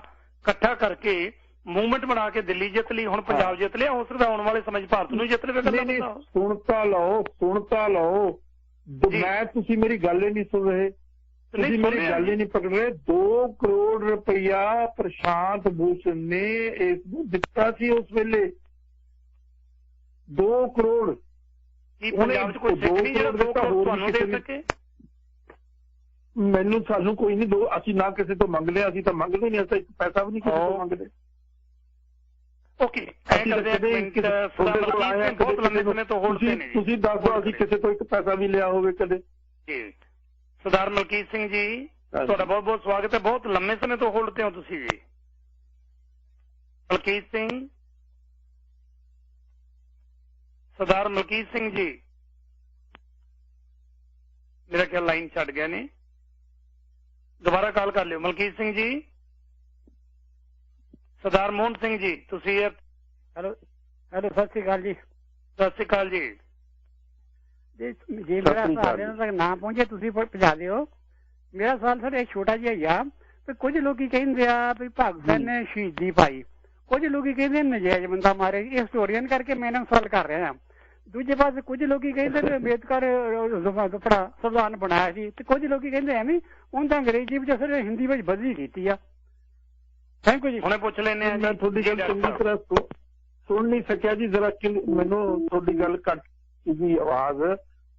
ਇਕੱਠਾ ਕਰਕੇ ਮੂਵਮੈਂਟ ਬਣਾ ਕੇ ਦਿੱਲੀ ਜਿੱਤ ਲਈ। ਹੁਣ ਪੰਜਾਬ ਜਿੱਤ ਲਿਆ, ਹੋ ਸਕਦਾ ਆਉਣ ਵਾਲੇ ਸਮੇਂ 'ਚ ਭਾਰਤ ਨੂੰ ਜਿੱਤ ਲਵੇ। ਸੁਣ ਤਾਂ ਲਓ ਮੈਂ, ਤੁਸੀਂ ਮੇਰੀ ਗੱਲ ਹੀ ਨਹੀਂ ਸੁਣ ਰਹੇ, ਤੁਸੀਂ ਮੇਰੀ ਗੱਲ ਹੀ ਨਹੀਂ ਪਕੜ ਰਹੇ। 2 ਕਰੋੜ ਰੁਪਈਆ ਪ੍ਰਸ਼ਾਂਤ ਭੂਸ਼ਣ ਨੇ ਇਸ ਨੂੰ ਦਿੱਤਾ ਸੀ ਉਸ ਵੇਲੇ। 2 ਕਰੋੜ ਪੰਜਾਬ 'ਚ ਕੋਈ ਸਿੱਖ ਨਹੀਂ ਜਿਹੜਾ 2 ਕਰੋੜ ਤੁਹਾਨੂੰ ਦੇ ਸਕੇ? ਮੈਨੂੰ ਸਾਨੂੰ ਕੋਈ ਨਹੀਂ ਦੋ, ਅਸੀਂ ਨਾ ਕਿਸੇ ਤੋਂ ਮੰਗ ਲਿਆ, ਅਸੀਂ ਤਾਂ ਮੰਗਦੇ ਨਹੀਂ, ਅਸੀਂ ਇੱਕ ਪੈਸਾ ਵੀ ਨਹੀਂ ਕਿਸੇ ਤੋਂ ਮੰਗਦੇ। ਓਕੇ, ਬਹੁਤ ਲੰਬੇ ਸਮੇਂ ਤੋਂ ਹੋਲਦੇ ਨੇ। ਤੁਸੀਂ ਦੱਸੋ ਅਸੀਂ ਕਿਸੇ ਤੋਂ ਇੱਕ ਪੈਸਾ ਵੀ ਲਿਆ ਹੋਵੇ ਕਦੇ? ਜੀ ਸਰਦਾਰ ਮਲਕੀਤ ਸਿੰਘ ਜੀ, ਤੁਹਾਡਾ ਬਹੁਤ ਬਹੁਤ ਸਵਾਗਤ ਹੈ। ਬਹੁਤ ਲੰਮੇ ਸਮੇਂ ਤੋਂ ਹੋਲਡ ਤੇ ਹੋ ਤੁਸੀਂ ਜੀ। ਮਲਕੀਤ ਸਿੰਘ, ਸਰਦਾਰ ਮਲਕੀਤ ਸਿੰਘ ਜੀ, ਮੇਰਾ ਖਿਆਲ ਲਾਈਨ ਛੱਡ ਗਏ ਨੇ, ਦੁਬਾਰਾ ਕਾਲ ਕਰ ਲਿਓ। ਮਲਕੀਤ ਸਿੰਘ ਜੀ, ਸਰਦਾਰ ਮੋਹਨ ਸਿੰਘ ਜੀ, ਤੁਸੀਂ ਹੈਲੋ ਸਤਿ ਸ਼੍ਰੀ ਅਕਾਲ ਜੀ। ਸਤਿ ਸ਼੍ਰੀ ਅਕਾਲ ਜੀ। ਜੇ ਮੇਰਾ ਸਾਰਿਆਂ ਤੱਕ ਨਾ ਪਹੁੰਚੇ ਤੁਸੀਂ ਪਹੁੰਚਾ ਦਿਓ। ਮੇਰਾ ਸਵਾਲ ਸਰ ਇੱਕ ਛੋਟਾ ਜਿਹਾ ਆ ਵੀ ਕੁਝ ਲੋਕੀ ਕਹਿੰਦੇ ਆ ਵੀ ਭਗਤ ਸਿੰਘ ਨੇ ਸ਼ਹੀਦੀ ਪਾਈ, ਕੁਝ ਲੋਕੀ ਕਹਿੰਦੇ ਨਜਾਇਜ਼ ਬੰਦਾ ਮਾਰੇ। ਇਹ ਹਿਸਟੋਰੀਅਨ ਕਰਕੇ ਮੈਂ ਇਹਨਾਂ ਸਵਾਲ ਕਰ ਰਿਹਾ। ਦੂਜੇ ਪਾਸੇ ਕੁਝ ਲੋਕੀ ਕਹਿੰਦੇ ਨੇ ਅੰਬੇਦਕਰ ਸੰਵਿਧਾਨ ਬਣਾਇਆ ਸੀ, ਤੇ ਕੁਝ ਲੋਕੀ ਕਹਿੰਦੇ ਐਵੇਂ ਉਹਨਾਂ ਤਾਂ ਅੰਗਰੇਜ਼ੀ ਵਿੱਚ ਸਿਰ ਹਿੰਦੀ ਵਿੱਚ ਬਦਲੀ ਕੀਤੀ ਆ। ਥੈਂਕ ਯੂ ਜੀ। ਹੁਣੇ ਪੁੱਛ ਲੈਂਦੇ ਆ। ਮੈਂ ਤੁਹਾਡੀ ਗੱਲ ਚੰਗੀ ਤਰ੍ਹਾਂ ਸੁਣ ਨਹੀਂ ਸਕਿਆ ਜੀ, ਜਰਾ ਮੈਨੂੰ ਤੁਹਾਡੀ ਗੱਲ ਘੱਟ ਸੀਗੀ ਆਵਾਜ਼।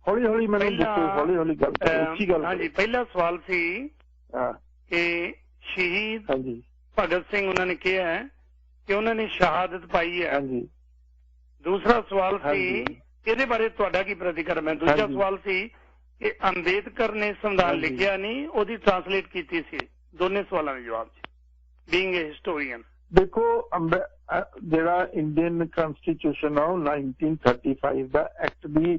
ਹੌਲੀ ਹੌਲੀ ਮੈਨੂੰ ਦੱਸੋ, ਹੌਲੀ ਹੌਲੀ ਗੱਲ ਉੱਚੀ ਗੱਲ। ਹਾਂਜੀ, ਪਹਿਲਾ ਸਵਾਲ ਸੀ ਕਿ ਸ਼ਹੀਦ ਭਗਤ ਸਿੰਘ ਉਹਨਾਂ ਨੇ ਕਿਹਾ ਕਿ ਉਹਨਾਂ ਨੇ ਸ਼ਹਾਦਤ ਪਾਈ ਹੈ। ਹਾਂਜੀ। ਦੂਸਰਾ ਸਵਾਲ ਸੀ ਇਹਦੇ ਬਾਰੇ ਤੁਹਾਡਾ ਕੀ ਪ੍ਰਤੀਕਰਮ ਹੈ? ਦੂਜਾ ਸਵਾਲ ਸੀ ਕਿ ਅੰਬੇਦਕਰ ਨੇ ਸੰਵਿਧਾਨ ਲਿਖਿਆ ਨਹੀਂ, ਉਹਦੀ ਟ੍ਰਾਂਸਲੇਟ ਕੀਤੀ ਸੀ। ਦੋਨੇ ਸਵਾਲਾਂ ਦੇ ਜਵਾਬ ਚ ਬੀਇੰਗ ਏ ਹਿਸਟੋਰੀਅਨ। ਦੇਖੋ ਜਿਹੜਾ ਇੰਡੀਅਨ ਕਨਸਟੀਟਿਊਸ਼ਨ ਆ 1935 ਦਾ ਐਕਟ ਦੀ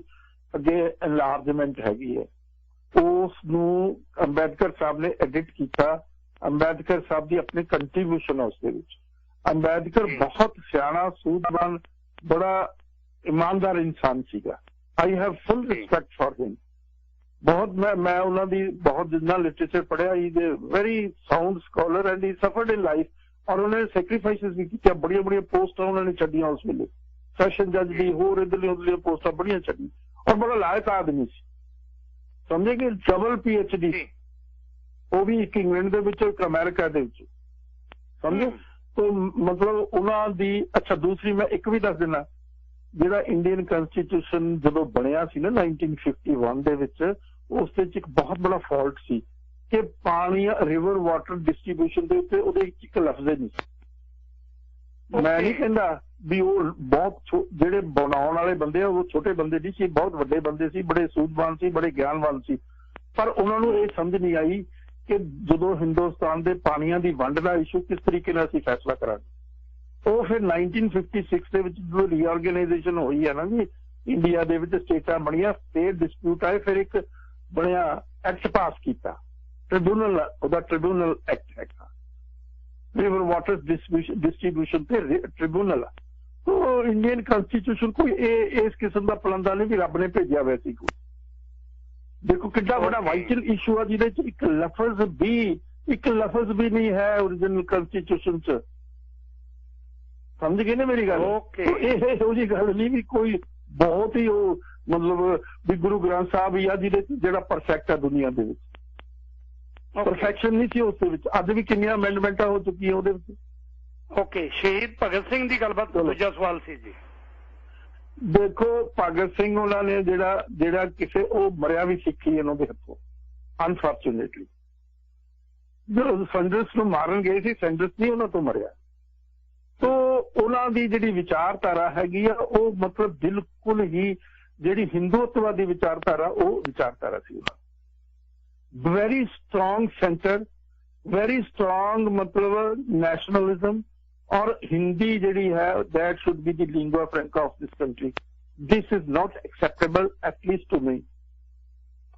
ਅੱਗੇ ਐਨਲਾਰਜਮੈਂਟ ਹੈਗੀ ਹੈ, ਉਸ ਨੂੰ ਅੰਬੇਦਕਰ ਸਾਹਿਬ ਨੇ ਐਡਿਟ ਕੀਤਾ। ਅੰਬੇਦਕਰ ਸਾਹਿਬ ਦੀ ਆਪਣੀ ਕੰਟਰੀਬਿਊਸ਼ਨ ਹੈ ਉਸ ਦੇ ਵਿੱਚ। ਅੰਬੇਦਕਰ ਬਹੁਤ ਸਿਆਣਾ, ਸੂਝਵਾਨ, ਬੜਾ ਇਮਾਨਦਾਰ ਇਨਸਾਨ ਸੀਗਾ। I have full respect for ਹਿਮ। ਬਹੁਤ ਮੈਂ ਉਹਨਾਂ ਦੀ ਬਹੁਤ ਜਿੰਨਾ ਲਿਟਰੇਚਰ ਪੜ੍ਹਿਆ, ਹੀ ਦੇ very sound scholar and he ਸਫਰਡ in life. ਔਰ ਉਹਨਾਂ ਨੇ ਸੈਕਰੀਫਾਈਸਿਸ ਵੀ ਕੀਤੀਆਂ, ਬੜੀਆਂ ਬੜੀਆਂ ਪੋਸਟਾਂ ਉਹਨਾਂ ਨੇ ਛੱਡੀਆਂ ਉਸ ਵੇਲੇ, ਸੈਸ਼ਨ ਜੱਜ ਦੀ, ਹੋਰ ਇਧਰਲੀਆਂ ਉਧਰਲੀਆਂ ਪੋਸਟਾਂ ਬੜੀਆਂ ਛੱਡੀਆਂ। ਔਰ ਬੜਾ ਲਾਇਕ ਆਦਮੀ ਸੀ, ਸਮਝੇ ਕਿ ਡਬਲ PhD, ਉਹ ਵੀ ਇੱਕ ਇੰਗਲੈਂਡ ਦੇ ਵਿੱਚ, ਇੱਕ ਅਮਰੀਕਾ ਦੇ ਵਿੱਚ, ਸਮਝੇ। ਤੋ ਮਤਲਬ ਉਹਨਾਂ ਦੀ। ਅੱਛਾ, ਦੂਸਰੀ ਮੈਂ ਇੱਕ ਵੀ ਦੱਸ ਦਿੰਦਾ, ਜਿਹੜਾ ਇੰਡੀਅਨ ਕਨਸਟੀਟਿਊਸ਼ਨ ਜਦੋਂ ਬਣਿਆ ਸੀ ਨਾ 1951 ਦੇ ਵਿੱਚ, ਉਸ ਦੇ ਵਿੱਚ ਇੱਕ ਬਹੁਤ ਬੜਾ ਫਾਲਟ ਸੀ ਕਿ ਪਾਣੀ ਰਿਵਰ ਵਾਟਰ ਡਿਸਟ੍ਰੀਬਿਊਸ਼ਨ ਦੇ ਉੱਤੇ ਉਹਦੇ ਇੱਕ ਲਫ਼ਜ਼ ਨਹੀਂ ਸੀ। ਮੈਂ ਨਹੀਂ ਕਹਿੰਦਾ ਵੀ ਉਹ ਬਹੁਤ ਜਿਹੜੇ ਬਣਾਉਣ ਵਾਲੇ ਬੰਦੇ ਆ ਉਹ ਛੋਟੇ ਬੰਦੇ ਨਹੀਂ ਸੀ, ਬਹੁਤ ਵੱਡੇ ਬੰਦੇ ਸੀ, ਬੜੇ ਸੂਝਵਾਨ ਸੀ, ਬੜੇ ਗਿਆਨਵਾਨ ਸੀ, ਪਰ ਉਹਨਾਂ ਨੂੰ ਇਹ ਸਮਝ ਨਹੀਂ ਆਈ ਕਿ ਜਦੋਂ ਹਿੰਦੁਸਤਾਨ ਦੇ ਪਾਣੀਆਂ ਦੀ ਵੰਡ ਦਾ ਇਸ਼ੂ ਕਿਸ ਤਰੀਕੇ ਨਾਲ ਅਸੀਂ ਫੈਸਲਾ ਕਰਾਂਗੇ। ਉਹ ਫਿਰ 1956 ਦੇ ਵਿੱਚ ਜਦੋਂ ਰੀਆਰਗੇਨਾਈਜੇਸ਼ਨ ਹੋਈ ਹੈ ਨਾ ਜੀ, ਇੰਡੀਆ ਦੇ ਵਿੱਚ ਸਟੇਟਾਂ ਬਣੀਆਂ, ਸਟੇਟ ਡਿਸਪਿਊਟ ਆਏ, ਫਿਰ ਇੱਕ ਬਣਿਆ ਐਕਟ ਪਾਸ ਕੀਤਾ, ਟ੍ਰਿਬਿਊਨਲ, ਉਹਦਾ ਟ੍ਰਿਬਿਊਨਲ ਐਕਟ ਹੈਗਾ, ਰਿਵਰ ਵਾਟਰ ਡਿਸਟ੍ਰੀਬਿਊਸ਼ਨ ਤੇ ਟ੍ਰਿਬਿਊਨਲ। तो इंडियन कॉन्स्टिट्यूशन कोई इस किस्म का पलंदा नहीं भी रब ने भेजा वैसे कोई। देखो कितना बड़ा वाइटल इशू है जिहदे एक लफज भी नहीं है ओरिजिनल कॉन्स्टिट्यूशन च, समझ गए ना मेरी गल? ਇਹੋ ਜਿਹੀ ਗੱਲ नहीं भी कोई बहुत ही मतलब भी गुरु ग्रंथ साहब ही आ जिहड़ा परफेक्ट है दुनिया दे विच, परफेक्शन नहीं सी उस दे विच। अज भी कितनियां अमेंडमेंटां हो चुकी ਉਹਦੇ ਵਿੱਚ। ओके, शहीद भगत सिंह की गलबात दूजा सवाल सी जी। देखो भगत सिंह उन्होंने जेड़ा किसे मरिया भी सिखी उन्होंने हथों, अनफॉर्चुनेटली जो सैंडर्स नूं मारन गए सी, सैंडर्स नहीं उन्होंने तो मरिया। तो उन्हों की जिहड़ी विचारधारा हैगी आ वो मतलब बिल्कुल ही जिहड़ी हिंदुत्ववादी विचारधारा वो विचारधारा सी। Very strong centre, very strong मतलब नेशनलिज्म, और हिंदी जिहड़ी है that should be the lingua franca of this country. This is not acceptable at least to me.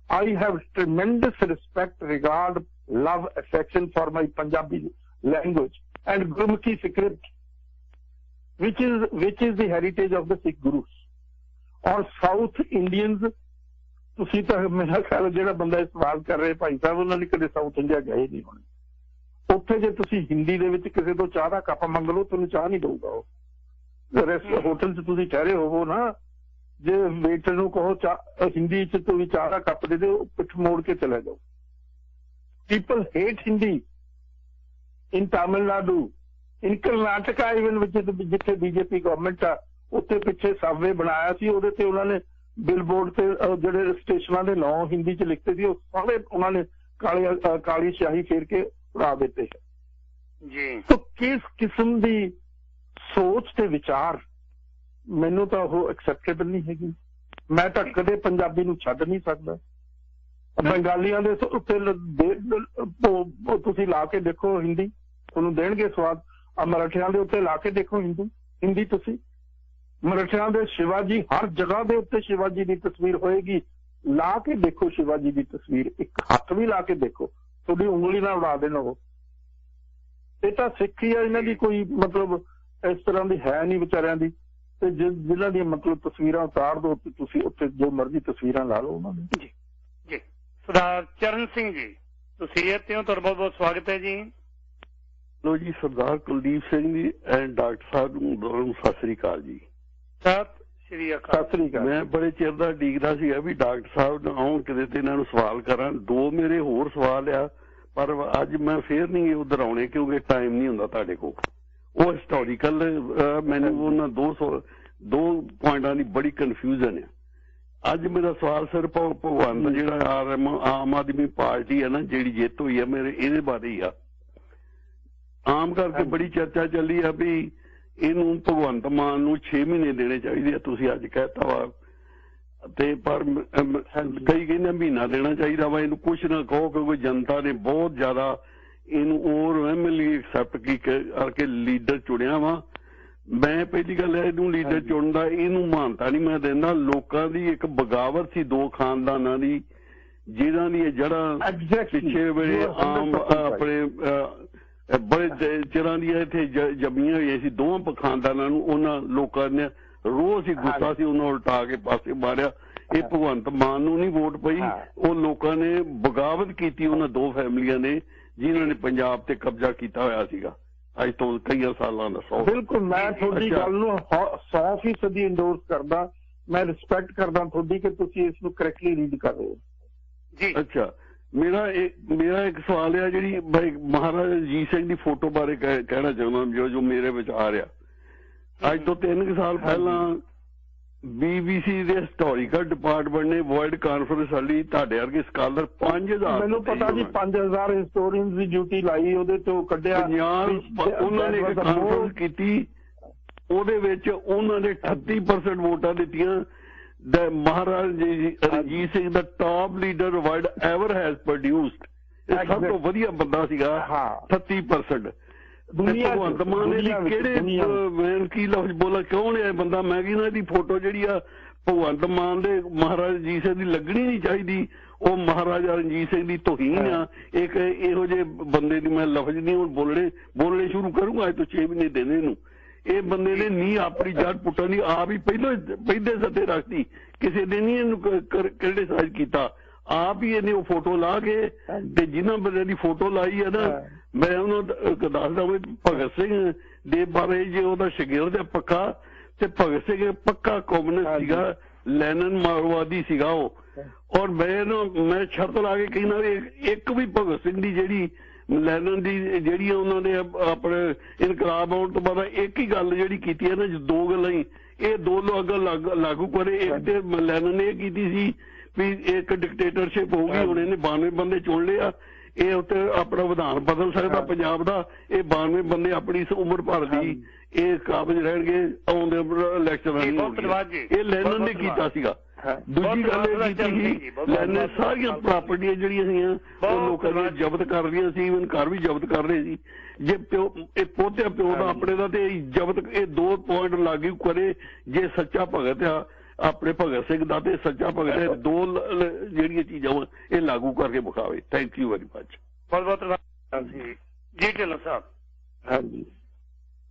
I have tremendous respect, regard, love, affection for my Punjabi language and Gurmukhi script which is the heritage of the Sikh Gurus। और south Indians ਤੁਸੀਂ ਤਾਂ ਮੇਰਾ ਖਿਆਲ ਜਿਹੜਾ ਬੰਦਾ ਇਹ ਸਵਾਲ ਕਰ ਰਹੇ ਭਾਈ ਸਾਹਿਬ ਉਹਨਾਂ ਨੇ ਕਦੇ ਸਾਊਥ ਇੰਡੀਆ ਗਏ ਨਹੀਂ ਹੋਣੇ। ਉੱਥੇ ਜੇ ਤੁਸੀਂ ਹਿੰਦੀ ਦੇ ਵਿੱਚ ਕਿਸੇ ਤੋਂ ਚਾਹ ਦਾ ਕੱਪ ਮੰਗ ਲਓ ਤੁਹਾਨੂੰ ਚਾਹ ਨਹੀਂ ਦਊਗਾ ਉਹ। ਹੋਟਲ 'ਚ ਤੁਸੀਂ ਠਹਿਰੇ ਹੋਵੋ ਨਾ, ਜੇ ਵੇਟਰ ਨੂੰ ਕਹੋ ਚਾਹ ਹਿੰਦੀ 'ਚ ਤੁਸੀਂ ਚਾਹ ਦਾ ਕੱਪ ਦੇ ਦਿਓ, ਪਿੱਠ ਮੋੜ ਕੇ ਚਲੇ ਜਾਓ। ਪੀਪਲ ਹੇਟ ਹਿੰਦੀ ਇਨ ਤਾਮਿਲਨਾਡੂ, ਇਨ ਕਰਨਾਟਕਾ ਇਵਨ ਵਿੱਚ ਜਿੱਥੇ ਬੀਜੇਪੀ ਗਵਰਨਮੈਂਟ ਆ ਉੱਥੇ ਪਿੱਛੇ ਸਾਬਵੇ ਬਣਾਇਆ ਸੀ, ਉਹਦੇ ਤੇ ਉਹਨਾਂ ਨੇ ਬਿਲਬੋਰਡ ਤੇ ਜਿਹੜੇ ਸਟੇਸ਼ਨਾਂ ਦੇ ਨਾਂ ਹਿੰਦੀ 'ਚ ਲਿਖਤੇ ਸੀ ਉਹ ਸਾਰੇ ਉਹਨਾਂ ਨੇ ਕਾਲੀ ਸਿਆਹੀ ਫੇਰ ਕੇ ਉਡਾ ਦਿੱਤੇ ਜੀ। ਤਾਂ ਕਿਸ ਕਿਸਮ ਦੀ ਸੋਚ ਤੇ ਵਿਚਾਰ ਮੈਨੂੰ ਤਾਂ ਉਹ ਐਕਸੈਪਟੇਬਲ ਨਹੀਂ ਹੈਗੀ। ਮੈਂ ਤਾਂ ਕਦੇ ਪੰਜਾਬੀ ਨੂੰ ਛੱਡ ਨਹੀਂ ਸਕਦਾ। ਬੰਗਾਲੀਆਂ ਦੇ ਉੱਤੇ ਤੁਸੀਂ ਲਾ ਕੇ ਦੇਖੋ ਹਿੰਦੀ, ਤੁਹਾਨੂੰ ਦੇਣਗੇ ਸਵਾਦ। ਮਰਾਠਿਆਂ ਦੇ ਉੱਤੇ ਲਾ ਕੇ ਦੇਖੋ ਹਿੰਦੀ ਤੁਸੀਂ। ਮਰਾਠਿਆਂ ਦੇ शिवाजी हर जगह ਦੇ ਉੱਤੇ शिवाजी ਦੀ ਤਸਵੀਰ ਹੋਏਗੀ, ਲਾ ਕੇ ਦੇਖੋ शिवाजी ਦੀ ਤਸਵੀਰ, ਇੱਕ ਹੱਥ ਵੀ ਲਾ ਕੇ ਦੇਖੋ, ਤੁਹਾਡੀ ਉਂਗਲੀ ਨਾਲ ਉਡਾ ਦੇਣਾ ਉਹ। ਇਹ ਤਾਂ ਸਿੱਖੀ ਆ, ਇਹਨਾਂ ਦੀ ਕੋਈ ਮਤਲਬ ਇਸ ਤਰ੍ਹਾਂ ਦੀ ਹੈ ਨਹੀਂ ਵਿਚਾਰਿਆਂ ਦੀ। ਤੇ ਜਿਨ੍ਹਾਂ ਦੀਆਂ ਮਤਲਬ ਤਸਵੀਰਾਂ ਉਤਾਰ ਦੋ ਤੁਸੀਂ ਉੱਥੇ ਜੋ ਮਰਜ਼ੀ ਤਸਵੀਰਾਂ ਲਾ ਲਓ ਉਹਨਾਂ ਦੀ। ਜੀ ਜੀ। ਸਰਦਾਰ ਚਰਨ ਸਿੰਘ ਜੀ ਤੁਸੀਂ ਇੱਥੇ ਹੋ, ਤੁਹਾਡਾ ਬਹੁਤ ਬਹੁਤ ਸਵਾਗਤ ਹੈ ਜੀ। ਲੋ ਜੀ, ਸਰਦਾਰ ਕੁਲਦੀਪ ਸਿੰਘ ਜੀ ਐਂਡ ਡਾਕਟਰ ਸਾਹਿਬ ਨੂੰ ਦੋਨੋਂ ਸਤਿ ਸ੍ਰੀ ਅਕਾਲ ਜੀ। ਸਤਿ ਸ੍ਰੀ ਅਕਾਲ। ਮੈਂ ਬੜੇ ਚਿਰ ਦਾ ਉਡੀਕਦਾ ਸੀਗਾ ਵੀ ਡਾਕਟਰ ਸਾਹਿਬ ਆਉਣ ਕਿਤੇ ਤੇ ਇਹਨਾਂ ਨੂੰ ਸਵਾਲ ਕਰਾਂ। ਦੋ ਮੇਰੇ ਹੋਰ ਸਵਾਲ ਆ, ਪਰ ਅੱਜ ਮੈਂ ਫੇਰ ਨਹੀਂ ਉਧਰ ਆਉਣੇ ਕਿਉਂਕਿ ਟਾਈਮ ਨਹੀਂ ਹੁੰਦਾ ਤੁਹਾਡੇ ਕੋਲ। ਉਹ ਹਿਸਟੋਰੀਕਲ ਮੈਨੂੰ ਉਹਨਾਂ ਦੋ ਪੁਆਇੰਟਾਂ ਦੀ ਬੜੀ ਕਨਫਿਊਜ਼ਨ ਆ। ਅੱਜ ਮੇਰਾ ਸਵਾਲ ਸਿਰਫ ਭਗਵੰਤ ਜਿਹੜਾ ਆਮ ਆਦਮੀ ਪਾਰਟੀ ਹੈ ਨਾ ਜਿਹੜੀ ਜਿੱਤ ਹੋਈ ਆ ਮੇਰੇ ਇਹਦੇ ਬਾਰੇ ਹੀ ਆ। ਆਮ ਕਰਕੇ ਬੜੀ ਚਰਚਾ ਚੱਲੀ ਆ ਵੀ ਇਹਨੂੰ ਭਗਵੰਤ ਮਾਨ ਨੂੰ 6 ਮਹੀਨੇ ਦੇਣੇ ਚਾਹੀਦੇ ਆ, ਤੁਸੀਂ ਅੱਜ ਕਹਿਤਾ ਵਾ, ਤੇ ਪਰ ਕਈ ਕਹਿੰਦੇ ਮਹੀਨਾ ਦੇਣਾ ਚਾਹੀਦਾ ਵਾ। ਇਹਨੂੰ ਕੁਛ ਨਾ ਕਹੋ ਕਿਉਂਕਿ ਜਨਤਾ ਨੇ ਬਹੁਤ ਜ਼ਿਆਦਾ ਇਹਨੂੰ ਓਵਰਵੈਲਮਿੰਗਲੀ ਐਕਸੈਪਟ ਕਰਕੇ ਲੀਡਰ ਚੁਣਿਆ ਵਾ। ਮੈਂ ਪਹਿਲੀ ਗੱਲ ਹੈ ਇਹਨੂੰ ਲੀਡਰ ਚੁਣਨ ਦਾ ਇਹਨੂੰ ਮਾਨਤਾ ਨਹੀਂ ਮੈਂ ਦਿੰਦਾ। ਲੋਕਾਂ ਦੀ ਇੱਕ ਬਗਾਵਤ ਸੀ ਦੋ ਖਾਨਦਾਨਾਂ ਦੀ ਜਿਹਨਾਂ ਦੀ ਜੜ੍ਹਾਂ ਪਿੱਛੇ ਵੇਲੇ ਆਮ ਆਪਣੇ ਬੜੇ ਚਿਰਾਂ ਦੀਆਂ ਇੱਥੇ ਜੰਮੀਆਂ ਹੋਈਆਂ ਸੀ ਦੋਵਾਂ ਖਾਨਦਾਨਾਂ ਨੂੰ। ਉਹਨਾਂ ਲੋਕਾਂ ਨੇ ਰੋਜ਼ ਹੀ ਗੁੱਸਾ ਸੀ ਉਹਨਾਂ ਉਲਟਾ ਕੇ ਪਾਸੇ ਮਾਰਿਆ। ਇਹ ਭਗਵੰਤ ਮਾਨ ਨੂੰ ਨਹੀਂ ਵੋਟ ਪਈ, ਉਹ ਲੋਕਾਂ ਨੇ ਬਗਾਵਤ ਕੀਤੀ ਉਹਨਾਂ ਦੋ ਫੈਮਲੀਆਂ ਨੇ ਜਿਨ੍ਹਾਂ ਨੇ ਪੰਜਾਬ ਤੇ ਕਬਜ਼ਾ ਕੀਤਾ ਹੋਇਆ ਸੀਗਾ ਅੱਜ ਤੋਂ ਕਈਆਂ ਸਾਲਾਂ ਦਾ। ਬਿਲਕੁਲ ਮੈਂ ਤੁਹਾਡੀ ਗੱਲ ਨੂੰ 100% ਇੰਡੋਰਸ ਕਰਦਾ। ਮੈਂ ਰਿਸਪੈਕਟ ਕਰਦਾ ਤੁਹਾਡੀ ਕਿ ਤੁਸੀਂ ਇਸ ਨੂੰ ਕਰੈਕਟਲੀ ਰੀਡ ਕਰ ਰਹੇ ਹੋ ਜੀ। ਅੱਛਾ, ਮੇਰਾ ਇੱਕ ਸਵਾਲ ਆ ਜਿਹੜੀ ਮਹਾਰਾਜਾ ਰਣਜੀਤ ਸਿੰਘ ਦੀ ਫੋਟੋ ਬਾਰੇ ਕਹਿਣਾ ਚਾਹੁੰਦਾ ਜੋ ਮੇਰੇ ਵਿੱਚ ਆ ਰਿਹਾ। ਅੱਜ ਤੋਂ 3 ਸਾਲ ਪਹਿਲਾਂ BBC ਦੇ ਹਿਸਟੋਰੀਕਲ ਡਿਪਾਰਟਮੈਂਟ ਨੇ ਵਰਲਡ ਕਾਨਫਰੰਸ ਵਾਲੀ ਤੁਹਾਡੇ ਵਰਗੇ ਸਕਾਲਰ 5000 ਮੈਨੂੰ ਪਤਾ ਜੀ 5000 ਹਿਸਟੋਰੀਅਨਸ ਦੀ ਡਿਊਟੀ ਲਾਈ ਉਹਦੇ ਤੋਂ ਕੱਢਿਆ ਉਹਨਾਂ ਨੇ ਇੱਕ ਕਾਨਫਰੰਸ ਕੀਤੀ ਉਹਦੇ ਵਿੱਚ ਉਹਨਾਂ ਨੇ 38% ਵੋਟਾਂ ਦਿੱਤੀਆਂ ਮਹਾਰਾਜ ਰਣਜੀਤ ਸਿੰਘ ਦਾ top leader world ever has produced ਇਹ ਸਭ ਤੋਂ ਵਧੀਆ ਬੰਦਾ ਸੀਗਾ 38% ਭਗਵੰਤ ਮਾਨ ਨੇ ਕਿਹੜੇ ਮੈਂ ਕੀ ਲਫ਼ਜ਼ ਬੋਲਾ ਕੌਣ ਹੈ ਬੰਦਾ ਮੈਂ ਕਹਿੰਦਾ ਇਹਦੀ ਫੋਟੋ ਜਿਹੜੀ ਆ ਭਗਵੰਤ ਮਾਨ ਦੇ ਮਹਾਰਾਜਾ ਰਣਜੀਤ ਸਿੰਘ ਦੀ ਲੱਗਣੀ ਨਹੀਂ ਚਾਹੀਦੀ ਉਹ ਮਹਾਰਾਜਾ ਰਣਜੀਤ ਸਿੰਘ ਦੀ ਤੋਹੀਨ ਆ ਇੱਕ ਇਹੋ ਜਿਹੇ ਬੰਦੇ ਦੀ ਮੈਂ ਲਫ਼ਜ਼ ਨਹੀਂ ਹੁਣ ਬੋਲਣੇ ਸ਼ੁਰੂ ਕਰੂੰਗਾ ਅੱਜ ਤੋਂ 6 ਮਹੀਨੇ ਦੇਣੇ ਨੂੰ ਇਹ ਬੰਦੇ ਨੇ ਨੀ ਆਪਣੀ ਜੜ ਪੁੱਟਣ ਦੀ ਆਪ ਹੀ ਪਹਿਲੇ ਸੱਤੇ ਰੱਖਤੀ ਕਿਸੇ ਨੇ ਨਹੀਂ ਇਹਨੂੰ ਕ੍ਰਿਟਿਸਾਈਜ਼ ਕੀਤਾ ਆਪ ਹੀ ਇਹਨੇ ਉਹ ਫੋਟੋ ਲਾ ਕੇ ਤੇ ਜਿਨ੍ਹਾਂ ਬੰਦਿਆਂ ਦੀ ਫੋਟੋ ਲਾਈ ਹੈ ਨਾ ਮੈਂ ਉਹਨੂੰ ਦੱਸਦਾ ਵੀ ਭਗਤ ਸਿੰਘ ਦੇ ਬਾਰੇ ਜੇ ਉਹਦਾ ਸ਼ਾਗਿਰਦ ਪੱਕਾ ਤੇ ਭਗਤ ਸਿੰਘ ਪੱਕਾ ਕਮਿਊਨਿਸਟ ਸੀਗਾ ਲੈਨਨ ਮਾਰਵਾਦੀ ਸੀਗਾ ਉਹ ਔਰ ਮੈਂ ਸ਼ਰਤ ਲਾ ਕੇ ਕਹਿੰਦਾ ਵੀ ਇੱਕ ਵੀ ਭਗਤ ਸਿੰਘ ਦੀ ਜਿਹੜੀ ਲੈਨਨ ਦੀ ਜਿਹੜੀ ਉਹਨਾਂ ਨੇ ਆਪਣੇ ਇਨਕਲਾਬ ਆਉਣ ਤੋਂ ਬਾਅਦ ਇੱਕ ਹੀ ਗੱਲ ਜਿਹੜੀ ਕੀਤੀ ਹੈ ਨਾ ਦੋ ਗੱਲਾਂ ਹੀ ਇਹ ਦੋ ਅੱਗੇ ਲਾਗੂ ਕਰੇ ਇੱਕ ਤੇ ਲੈਨਨ ਨੇ ਇਹ ਕੀਤੀ ਸੀ ਵੀ ਇੱਕ ਡਿਕਟੇਟਰਸ਼ਿਪ ਹੋਊਗੀ ਹੁਣ ਇਹਨੇ 92 ਬੰਦੇ ਚੁਣ ਲਿਆ ਇਹ ਉੱਤੇ ਆਪਣਾ ਵਿਧਾਨ ਬਦਲ ਸਕਦਾ ਪੰਜਾਬ ਦਾ ਇਹ 92 ਬੰਦੇ ਆਪਣੀ ਉਮਰ ਭਰ ਦੀ ਇਹ ਕਾਬਜ ਰਹਿਣਗੇ ਆਉਂਦੇ ਇਲੈਕਸ਼ਨਾਂ ਇਹ ਲੈਨਨ ਨੇ ਕੀਤਾ ਸੀਗਾ ਦੂਜੀ ਗੱਲ ਇਹ ਕੀਤੀ ਸੀ ਲੈਨਨ ਸਾਰੀਆਂ ਪ੍ਰਾਪਰਟੀਆਂ ਜਿਹੜੀਆਂ ਸੀਗੀਆਂ ਉਹ ਲੋਕਾਂ ਦੀਆਂ ਜ਼ਬਤ ਕਰ ਰਹੀਆਂ ਸੀ ਇਵਨ ਘਰ ਵੀ ਜ਼ਬਤ ਕਰ ਰਹੇ ਸੀ ਜੇ ਪਿਓ ਇਹ ਪੋਤਿਆ ਪਿਓ ਦਾ ਆਪਣੇ ਦਾ ਤੇ ਜ਼ਬਤ ਇਹ 2 ਪੁਆਇੰਟ ਲਾਗੂ ਕਰੇ ਜੇ ਸੱਚਾ ਭਗਤ ਆ ਆਪਣੇ ਭਗਤ ਸਿੰਘ ਦਾ ਤੇ ਸੱਚਾ ਭਗਤ ਦੋ ਜਿਹੜੀਆਂ ਚੀਜ਼ਾਂ ਇਹ ਲਾਗੂ ਕਰਕੇ ਵਿਖਾਵੇ ਥੈਂਕ ਯੂ ਵੈਰੀ ਮਚ ਬਹੁਤ ਧੰਨਵਾਦ ਜੀ ਢਿੱਲੋਂ ਸਾਹਿਬ ਹਾਂਜੀ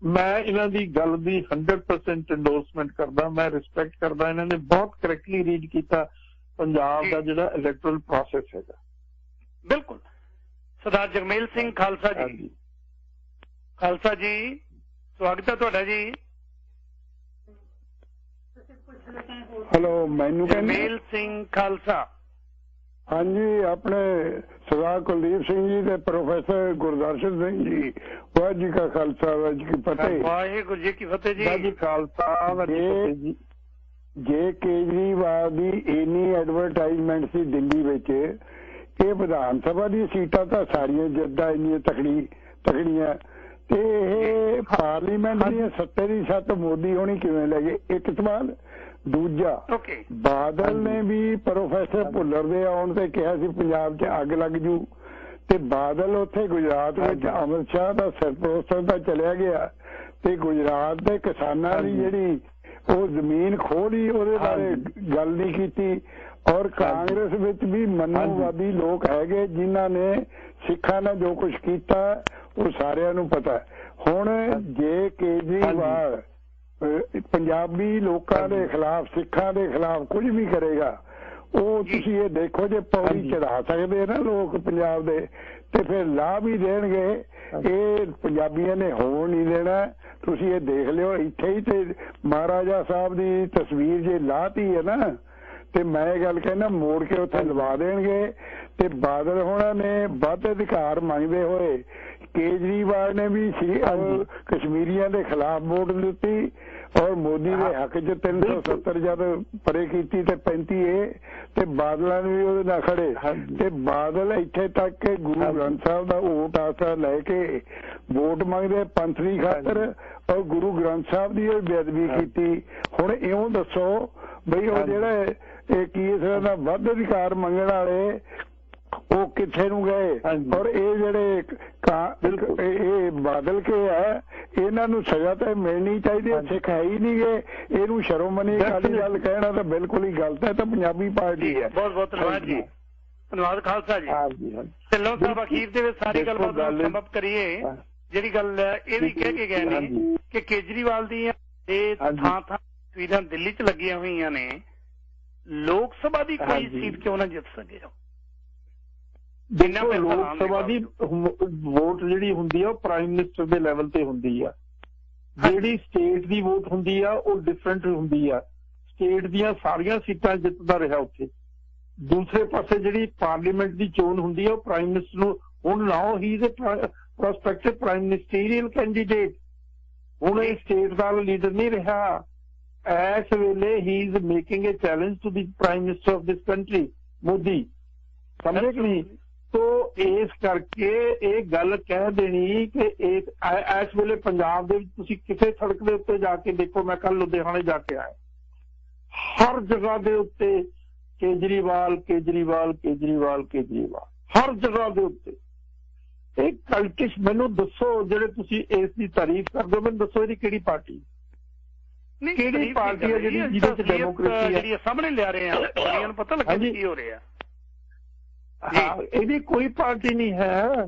ਮੈਂ ਇਹਨਾਂ ਦੀ ਗੱਲ ਦੀ 100% ਇੰਡੋਰਸਮੈਂਟ ਕਰਦਾ ਮੈਂ ਰਿਸਪੈਕਟ ਕਰਦਾ ਇਹਨਾਂ ਨੇ ਬਹੁਤ ਕਰੈਕਟਲੀ ਰੀਡ ਕੀਤਾ ਪੰਜਾਬ ਦਾ ਜਿਹੜਾ ਇਲੈਕਟਰਲ ਪ੍ਰੋਸੈਸ ਹੈਗਾ ਬਿਲਕੁਲ ਸਰਦਾਰ ਜਗਮੇਲ ਸਿੰਘ ਖਾਲਸਾ ਜੀ ਖਾਲਸਾ ਜੀ ਸਵਾਗਤ ਹੈ ਤੁਹਾਡਾ ਜੀ ਹੈਲੋ ਮੈਨੂੰ ਜਗਮੇਲ ਸਿੰਘ ਖਾਲਸਾ ਹਾਂਜੀ ਆਪਣੇ ਸਰਦਾਰ ਕੁਲਦੀਪ ਸਿੰਘ ਜੀ ਤੇ ਪ੍ਰੋਫੈਸਰ ਗੁਰਦਰਸ਼ਨ ਸਿੰਘ ਜੀ ਵਾਹਿਗੁਰੂ ਜੀ ਕਾ ਖਾਲਸਾ ਵਾਹਿਗੁਰੂ ਜੀ ਕੀ ਫਤਿਹ ਵਾਹਿਗੁਰੂ ਜੀ ਕੀ ਫਤਿਹ ਜੀ ਵਾਹਿਗੁਰੂ ਖਾਲਸਾ ਜੀ ਜੇ ਕੇਜਰੀਵਾਲ ਦੀ ਇੰਨੀ ਐਡਵਰਟਾਈਜ਼ਮੈਂਟ ਸੀ ਦਿੱਲੀ ਵਿੱਚ ਇਹ ਵਿਧਾਨ ਸਭਾ ਦੀ ਸੀਟਾਂ ਤਾਂ ਸਾਰੀਆਂ ਜਿੱਦਾਂ ਇੰਨੀਆਂ ਤਕੜੀਆਂ ਤੇ ਇਹ ਪਾਰਲੀਮੈਂਟ ਦੀਆਂ 70 ਦੀ 7 ਮੋਦੀ ਹੋਣੀ ਕਿਵੇਂ ਲੈ ਗਏ ਇੱਕ ਸਵਾਲ ਦੂਜਾ ਬਾਦਲ ਨੇ ਵੀ ਪ੍ਰੋਫੈਸਰ ਭੁੱਲਰ ਦੇ ਆਉਣ ਤੇ ਕਿਹਾ ਸੀ ਪੰਜਾਬ 'ਚ ਅੱਗ ਲੱਗ ਜੂ ਤੇ ਬਾਦਲ ਉੱਥੇ ਗੁਜਰਾਤ ਵਿੱਚ ਅਮਿਤ ਸ਼ਾਹ ਦਾ ਸਰਪ੍ਰਸਤ ਦਾ ਚਲਿਆ ਗਿਆ ਤੇ ਗੁਜਰਾਤ ਦੇ ਕਿਸਾਨਾਂ ਦੀ ਜਿਹੜੀ ਉਹ ਜ਼ਮੀਨ ਖੋਹ ਲਈ ਉਹਦੇ ਬਾਰੇ ਗੱਲ ਨਹੀਂ ਕੀਤੀ ਔਰ ਕਾਂਗਰਸ ਵਿੱਚ ਵੀ ਮਨੋਵਾਦੀ ਲੋਕ ਹੈਗੇ ਜਿਨ੍ਹਾਂ ਨੇ ਸਿੱਖਾਂ ਨਾਲ ਜੋ ਕੁਝ ਕੀਤਾ ਉਹ ਸਾਰਿਆਂ ਨੂੰ ਪਤਾ ਹੁਣ ਜੇ ਕੇਜਰੀਵਾਲ ਪੰਜਾਬੀ ਲੋਕਾਂ ਦੇ ਖਿਲਾਫ ਸਿੱਖਾਂ ਦੇ ਖਿਲਾਫ ਕੁਝ ਵੀ ਕਰੇਗਾ ਉਹ ਤੁਸੀਂ ਇਹ ਦੇਖੋ ਜੇ ਪੌੜੀ ਚੜਾ ਸਕਦੇ ਨਾ ਲੋਕ ਪੰਜਾਬ ਦੇ ਤੇ ਫਿਰ ਲਾਭ ਹੀ ਦੇਣਗੇ ਇਹ ਪੰਜਾਬੀਆਂ ਨੇ ਹੋਣ ਨਹੀਂ ਦੇਣਾ ਤੁਸੀਂ ਇਹ ਦੇਖ ਲਿਓ ਇੱਥੇ ਹੀ ਤੇ ਮਹਾਰਾਜਾ ਸਾਹਿਬ ਦੀ ਤਸਵੀਰ ਜੇ ਲਾਤੀ ਹੈ ਨਾ ਤੇ ਮੈਂ ਇਹ ਗੱਲ ਕਹਿੰਦਾ ਮੋੜ ਕੇ ਉੱਥੇ ਲਵਾ ਦੇਣਗੇ ਤੇ ਬਾਦਲ ਹੋਣਾ ਨੇ ਵੱਧ ਅਧਿਕਾਰ ਮੰਗਦੇ ਹੋਏ ਕੇਜਰੀਵਾਲ ਨੇ ਵੀ ਕਸ਼ਮੀਰੀਆਂ ਦੇ ਖਿਲਾਫ ਵੋਟ ਦਿੱਤੀ ਔਰ ਮੋਦੀ ਦੇ ਹੱਕ 'ਚ 370 ਜਦ ਪਰੇ ਕੀਤੀ ਤੇ 35 ਤੇ ਬਾਦਲਾਂ ਨੇ ਵੀ ਉਹਦੇ ਨਾਲ ਖੜੇ ਤੇ ਬਾਦਲ ਇੱਥੇ ਤੱਕ ਕਿ ਗੁਰੂ ਗ੍ਰੰਥ ਸਾਹਿਬ ਦਾ ਓਟ ਆਸਰਾ ਲੈ ਕੇ ਵੋਟ ਮੰਗਦੇ ਪੰਥ ਦੀ ਖਾਤਰ ਔਰ ਗੁਰੂ ਗ੍ਰੰਥ ਸਾਹਿਬ ਦੀ ਬੇਅਦਬੀ ਕੀਤੀ ਹੁਣ ਇਉਂ ਦੱਸੋ ਬਈ ਉਹ ਜਿਹੜੇ ਇਹ ਕੀ ਇਸ ਦਾ ਵੱਧ ਅਧਿਕਾਰ ਮੰਗਣ ਵਾਲੇ ਉਹ ਕਿੱਥੇ ਨੂੰ ਗਏ ਔਰ ਇਹ ਜਿਹੜੇ ਇਹ ਬਾਦਲ ਕੇ ਹੈ ਇਹਨਾਂ ਨੂੰ ਸਜ਼ਾ ਤਾਂ ਮਿਲਣੀ ਚਾਹੀਦੀ ਹੈ ਸਿੱਖ ਹੈ ਹੀ ਨਹੀਂ ਗਏ ਇਹਨੂੰ ਸ਼ਰਮਮਨੀ ਅਕਾਲੀ ਦਲ ਕਹਿਣਾ ਤਾਂ ਬਿਲਕੁਲ ਹੀ ਗਲਤ ਹੈ ਤਾਂ ਪੰਜਾਬੀ ਪਾਰਟੀ ਹੈ ਬਹੁਤ ਧੰਨਵਾਦ ਜੀ ਧੰਨਵਾਦ ਖਾਲਸਾ ਜੀ ਢਿੱਲੋਂ ਸਾਹਿਬ ਅਖੀਰ ਦੇ ਵਿੱਚ ਸਾਰੀ ਗੱਲਬਾਤ ਨੂੰ ਸਮਾਪਤ ਕਰੀਏ ਜਿਹੜੀ ਗੱਲ ਇਹ ਵੀ ਕਹਿ ਕੇ ਗਏ ਨੇ ਕਿ ਕੇਜਰੀਵਾਲ ਦੀਆਂ ਇਹ ਥਾਂ ਤਸਵੀਰਾਂ ਦਿੱਲੀ 'ਚ ਲੱਗੀਆਂ ਹੋਈਆਂ ਨੇ ਲੋਕ ਸਭਾ ਦੀ ਕੋਈ ਸੀਟ ਕਿਉਂ ਨਾ ਜਿੱਤ ਸਕੇ ਲੋਕ ਸਭਾ ਦੀ ਵੋਟ ਜਿਹੜੀ ਹੁੰਦੀ ਆ ਉਹ ਪ੍ਰਾਈਮ ਮਿਨਿਸਟਰ ਦੇ ਲੈਵਲ ਤੇ ਹੁੰਦੀ ਆ ਜਿਹੜੀ ਸਟੇਟ ਦੀ ਵੋਟ ਹੁੰਦੀ ਆ ਉਹ ਡਿਫਰੈਂਟ ਹੁੰਦੀ ਆ ਸਟੇਟ ਦੀਆਂ ਸਾਰੀਆਂ ਸੀਟਾਂ ਜਿੱਤਦਾ ਰਿਹਾ ਉੱਥੇ ਦੂਸਰੇ ਪਾਸੇ ਜਿਹੜੀ ਪਾਰਲੀਮੈਂਟ ਦੀ ਚੋਣ ਹੁੰਦੀ ਆ ਉਹ ਪ੍ਰਾਈਮ ਮਿਨਿਸਟਰ ਨੂੰ ਹੁਣ now he is a prospective prime ministerial candidate ਹੁਣ ਇਹ ਸਟੇਟ ਦਾ ਲੀਡਰ ਨਹੀਂ ਰਿਹਾ ਇਸ ਵੇਲੇ he is making a challenge to the prime minister of this country Modi, समझे कि नहीं। तो इस करके एक गल कह देनी कि इस वेले पंजाब दे तुसीं किसी सड़क के उत्ते जाके देखो, मैं कल लुधियाने जाके आया, हर जगह के उत्ते केजरीवाल केजरीवाल केजरीवाल केजरीवाल, हर जगह के उत्ते एक कल्टिश। मैनू दसो जेडे तुसीं इस दी तारीफ करदे हो, मैनू दसो इहदी किहड़ी पार्टी, किहड़ी पार्टी है जिहदी जिहदे च डेमोक्रेसी है, सामने लिया रहे हैं, दुनिया नूं पता लगे की हो रहा है। हाँ, यदि कोई पार्टी नहीं है,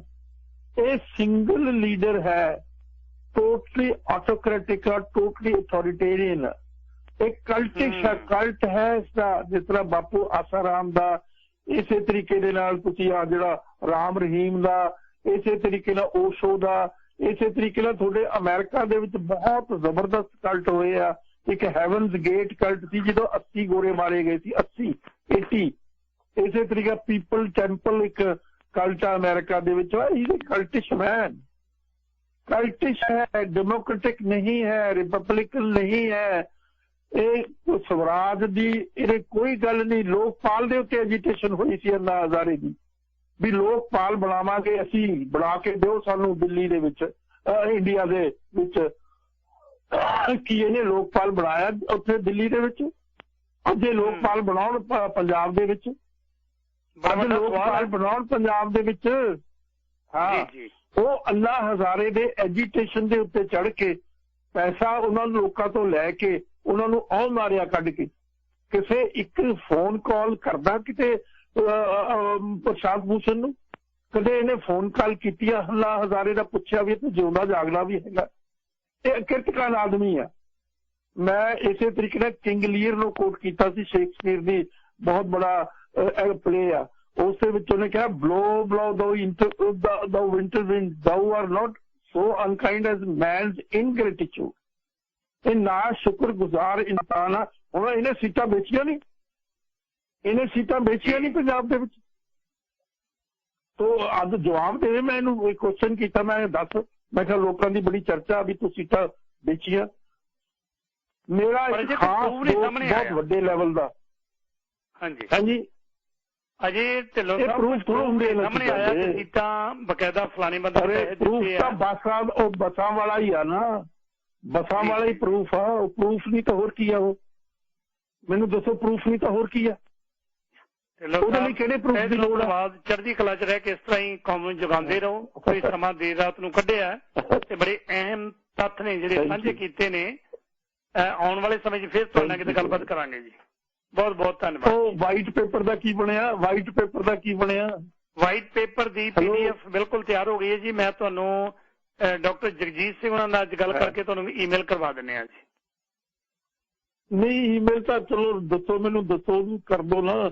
ये सिंगल लीडर है, टोटली ऑटोक्रेटिक और टोटली अथॉरिटेरियन, एक कल्टिश है, कल्ट है इसका। जिस तरह बापू आसाराम दा, इसे तरीके दे नाल तुसीं आ जिहड़ा राम रहीम दा, इसे तरीके नाल ओशो दा, इसे तरीके नाल तुहाडे अमेरिका दे विच बहुत जबरदस्त कल्ट होए आ। एक हैवनस गेट कल्ट सी जदों 80 गोरे मारे गए सी, 80 इसे तरीके पीपल टेंपल एक कल्ट अमेरिका दे विच। कल्टिश मैन, कल्टिश है, डेमोक्रेटिक नहीं है, रिपब्लिकन नहीं है, एक स्वराज दी इहदे कोई गल नहीं। लोकपाल दे उत्ते एजिटेशन हुई सी अन्ना हजारे दी भी लोकपाल बनावांगे असीं, बना के दिओ सानू दिल्ली दे विच, इंडिया दे विच। की इहने लोकपाल बनाया उत्थे दिल्ली दे विच? अज लोकपाल बनाउण पंजाब दे विच, अज लोकपाल बनाउण पंजाब दे विच। हाँ, वो अन्ना हजारे दे एजिटेशन दे उत्ते चढ़ के पैसा उन्हां लोकां तो लैके उन्हां नूं औ मारिया कढ के, किसे एक फोन कॉल करदा किते प्रशांत भूषण नूं, कदे इहने फोन कॉल कीती अन्ना हजारे दा पुछया भी तूं जिउंदा जागदा भी हैगा? ये किरतकान आदमी है। मैं इसे तरीके नाल किंग लीयर नूं कोट कीता सी, शेक्सपीयर दी बहुत बड़ा प्ले आ, उस विच उहने कहा blow blow the winter wind thou are not so unkind as man's ingratitude. ये ना शुक्रगुजार इंसान आ। हुण इहने सीटां बेचियां नहीं, इहने सीटां बेचियां नहीं पंजाब दे विच। तो अज जवाब देवे, मैं इहनूं क्वेश्चन कीता, मैं दस, मैं कहा लोकां दी बड़ी चर्चा भी तूं सीटां बेचियां। मेरा एक खास बहुत वड्डे लेवल दा, हाँ जी अजे ढिल्लों साहब सामने आया कि सीटां बकायदा फलाने बंदे प्रूफ तो बसां वाला ही आ ना, बसां वाला ही प्रूफ आ। प्रूफ नहीं तो होर की आ? वो मैनूं दसो प्रूफ नहीं तो होर की आ? ਉਹਦੇ ਲਈ ਕਿਹੜੇ ਪ੍ਰੂਫ ਦੀ ਲੋੜ ਆ? ਚੜ੍ਹਦੀ ਕਲਾ ਚ ਰਹਿ ਕੇ ਇਸ ਤਰ੍ਹਾਂ ਹੀ ਕੌਮ ਨੂੰ ਜਗਾਉਂਦੇ ਰਹੋ। ਕੋਈ ਸਮਾਂ ਦੇਰ ਰਾਤ ਨੂੰ ਕੱਢਿਆ ਤੇ ਬੜੇ ਅਹਿਮ ਤੱਥ ਨੇ ਜਿਹੜੇ ਸਾਂਝੇ ਕੀਤੇ ਨੇ। ਆਉਣ ਵਾਲੇ ਸਮੇਂ 'ਚ ਫਿਰ ਤੁਹਾਡੇ ਨਾਲ ਕਿਤੇ ਗੱਲਬਾਤ ਕਰਾਂਗੇ ਜੀ। ਬਹੁਤ ਬਹੁਤ ਧੰਨਵਾਦ। ਉਹ ਵਾਈਟ ਪੇਪਰ ਦਾ ਕੀ ਬਣਿਆ? ਵਾਈਟ ਪੇਪਰ ਦਾ ਕੀ ਬਣਿਆ? ਵਾਈਟ ਪੇਪਰ ਦੀ PDF ਬਿਲਕੁਲ ਤਿਆਰ ਹੋ ਗਈ ਹੈ ਜੀ। ਮੈਂ ਤੁਹਾਨੂੰ ਡਾਕਟਰ ਜਗਜੀਤ ਸਿੰਘ ਉਹਨਾਂ ਨਾਲ ਅੱਜ ਗੱਲ ਕਰਕੇ ਤੁਹਾਨੂੰ ਈਮੇਲ ਕਰਵਾ ਦਿੰਦੇ ਹਾਂ ਜੀ। ਨਹੀਂ ਈਮੇਲ ਤਾਂ ਚਲੋ ਦੱਸੋ, ਮੈਨੂੰ ਦੱਸੋ ਕਰ ਦੋ ਨਾ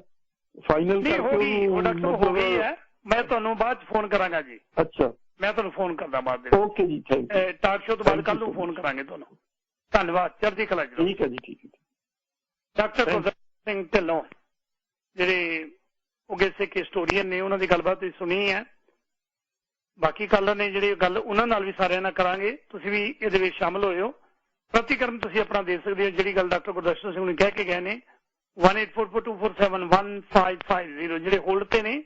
फाइनल डॉक्टर हो गई है। मैं ਤੁਹਾਨੂੰ ਬਾਅਦ ਚ ਫੋਨ ਕਰਾਂਗਾ ਜੀ। ਅੱਛਾ, ਮੈਂ ਤੁਹਾਨੂੰ ਫੋਨ ਕਰਦਾ ਬਾਅਦ ਦੇ। ਓਕੇ ਜੀ, ਥੈਂਕ ਯੂ। ਟਾਕ ਸ਼ੋ ਤੋਂ ਬਾਅਦ ਕੱਲ ਨੂੰ ਫੋਨ ਕਰਾਂਗੇ ਤੁਹਾਨੂੰ। ਧੰਨਵਾਦ, ਚੜ੍ਹਦੀ ਕਲਾ ਜੀ। ਠੀਕ ਹੈ ਜੀ, ਠੀਕ ਹੈ। ਡਾਕਟਰ ਗੁਰਦਿੱਤ ਸਿੰਘ ਢਿੱਲੋਂ ਜਿਹੜੇ ਉੱਘੇ ਸਿੱਖ ਹਿਸਟੋਰੀਅਨ ਨੇ, ਉਹਨਾਂ ਦੀ ਗੱਲਬਾਤ ਤੁਸੀਂ ਸੁਣੀ ਹੈ। ਬਾਕੀ ਕੱਲ ਨੇ ਜਿਹੜੀ ਗੱਲ ਉਹਨਾਂ ਨਾਲ ਵੀ ਸਾਰਿਆਂ ਨਾਲ ਕਰਾਂਗੇ। ਤੁਸੀਂ ਵੀ ਇਹਦੇ ਵਿੱਚ ਸ਼ਾਮਲ ਹੋਇਓ। ਪ੍ਰਤੀਕਰਮ ਤੁਸੀਂ ਆਪਣਾ ਦੇ ਸਕਦੇ ਹੋ। ਜਿਹੜੀ ਗੱਲ ਡਾਕਟਰ ਗੁਰਦਿੱਤ ਸਿੰਘ ਨੇ ਕਹਿ ਕੇ ਗਏ ਨੇ 184424715550 ਜਿਹੜੇ ਹੋਲਡ ਤੇ ਨੇ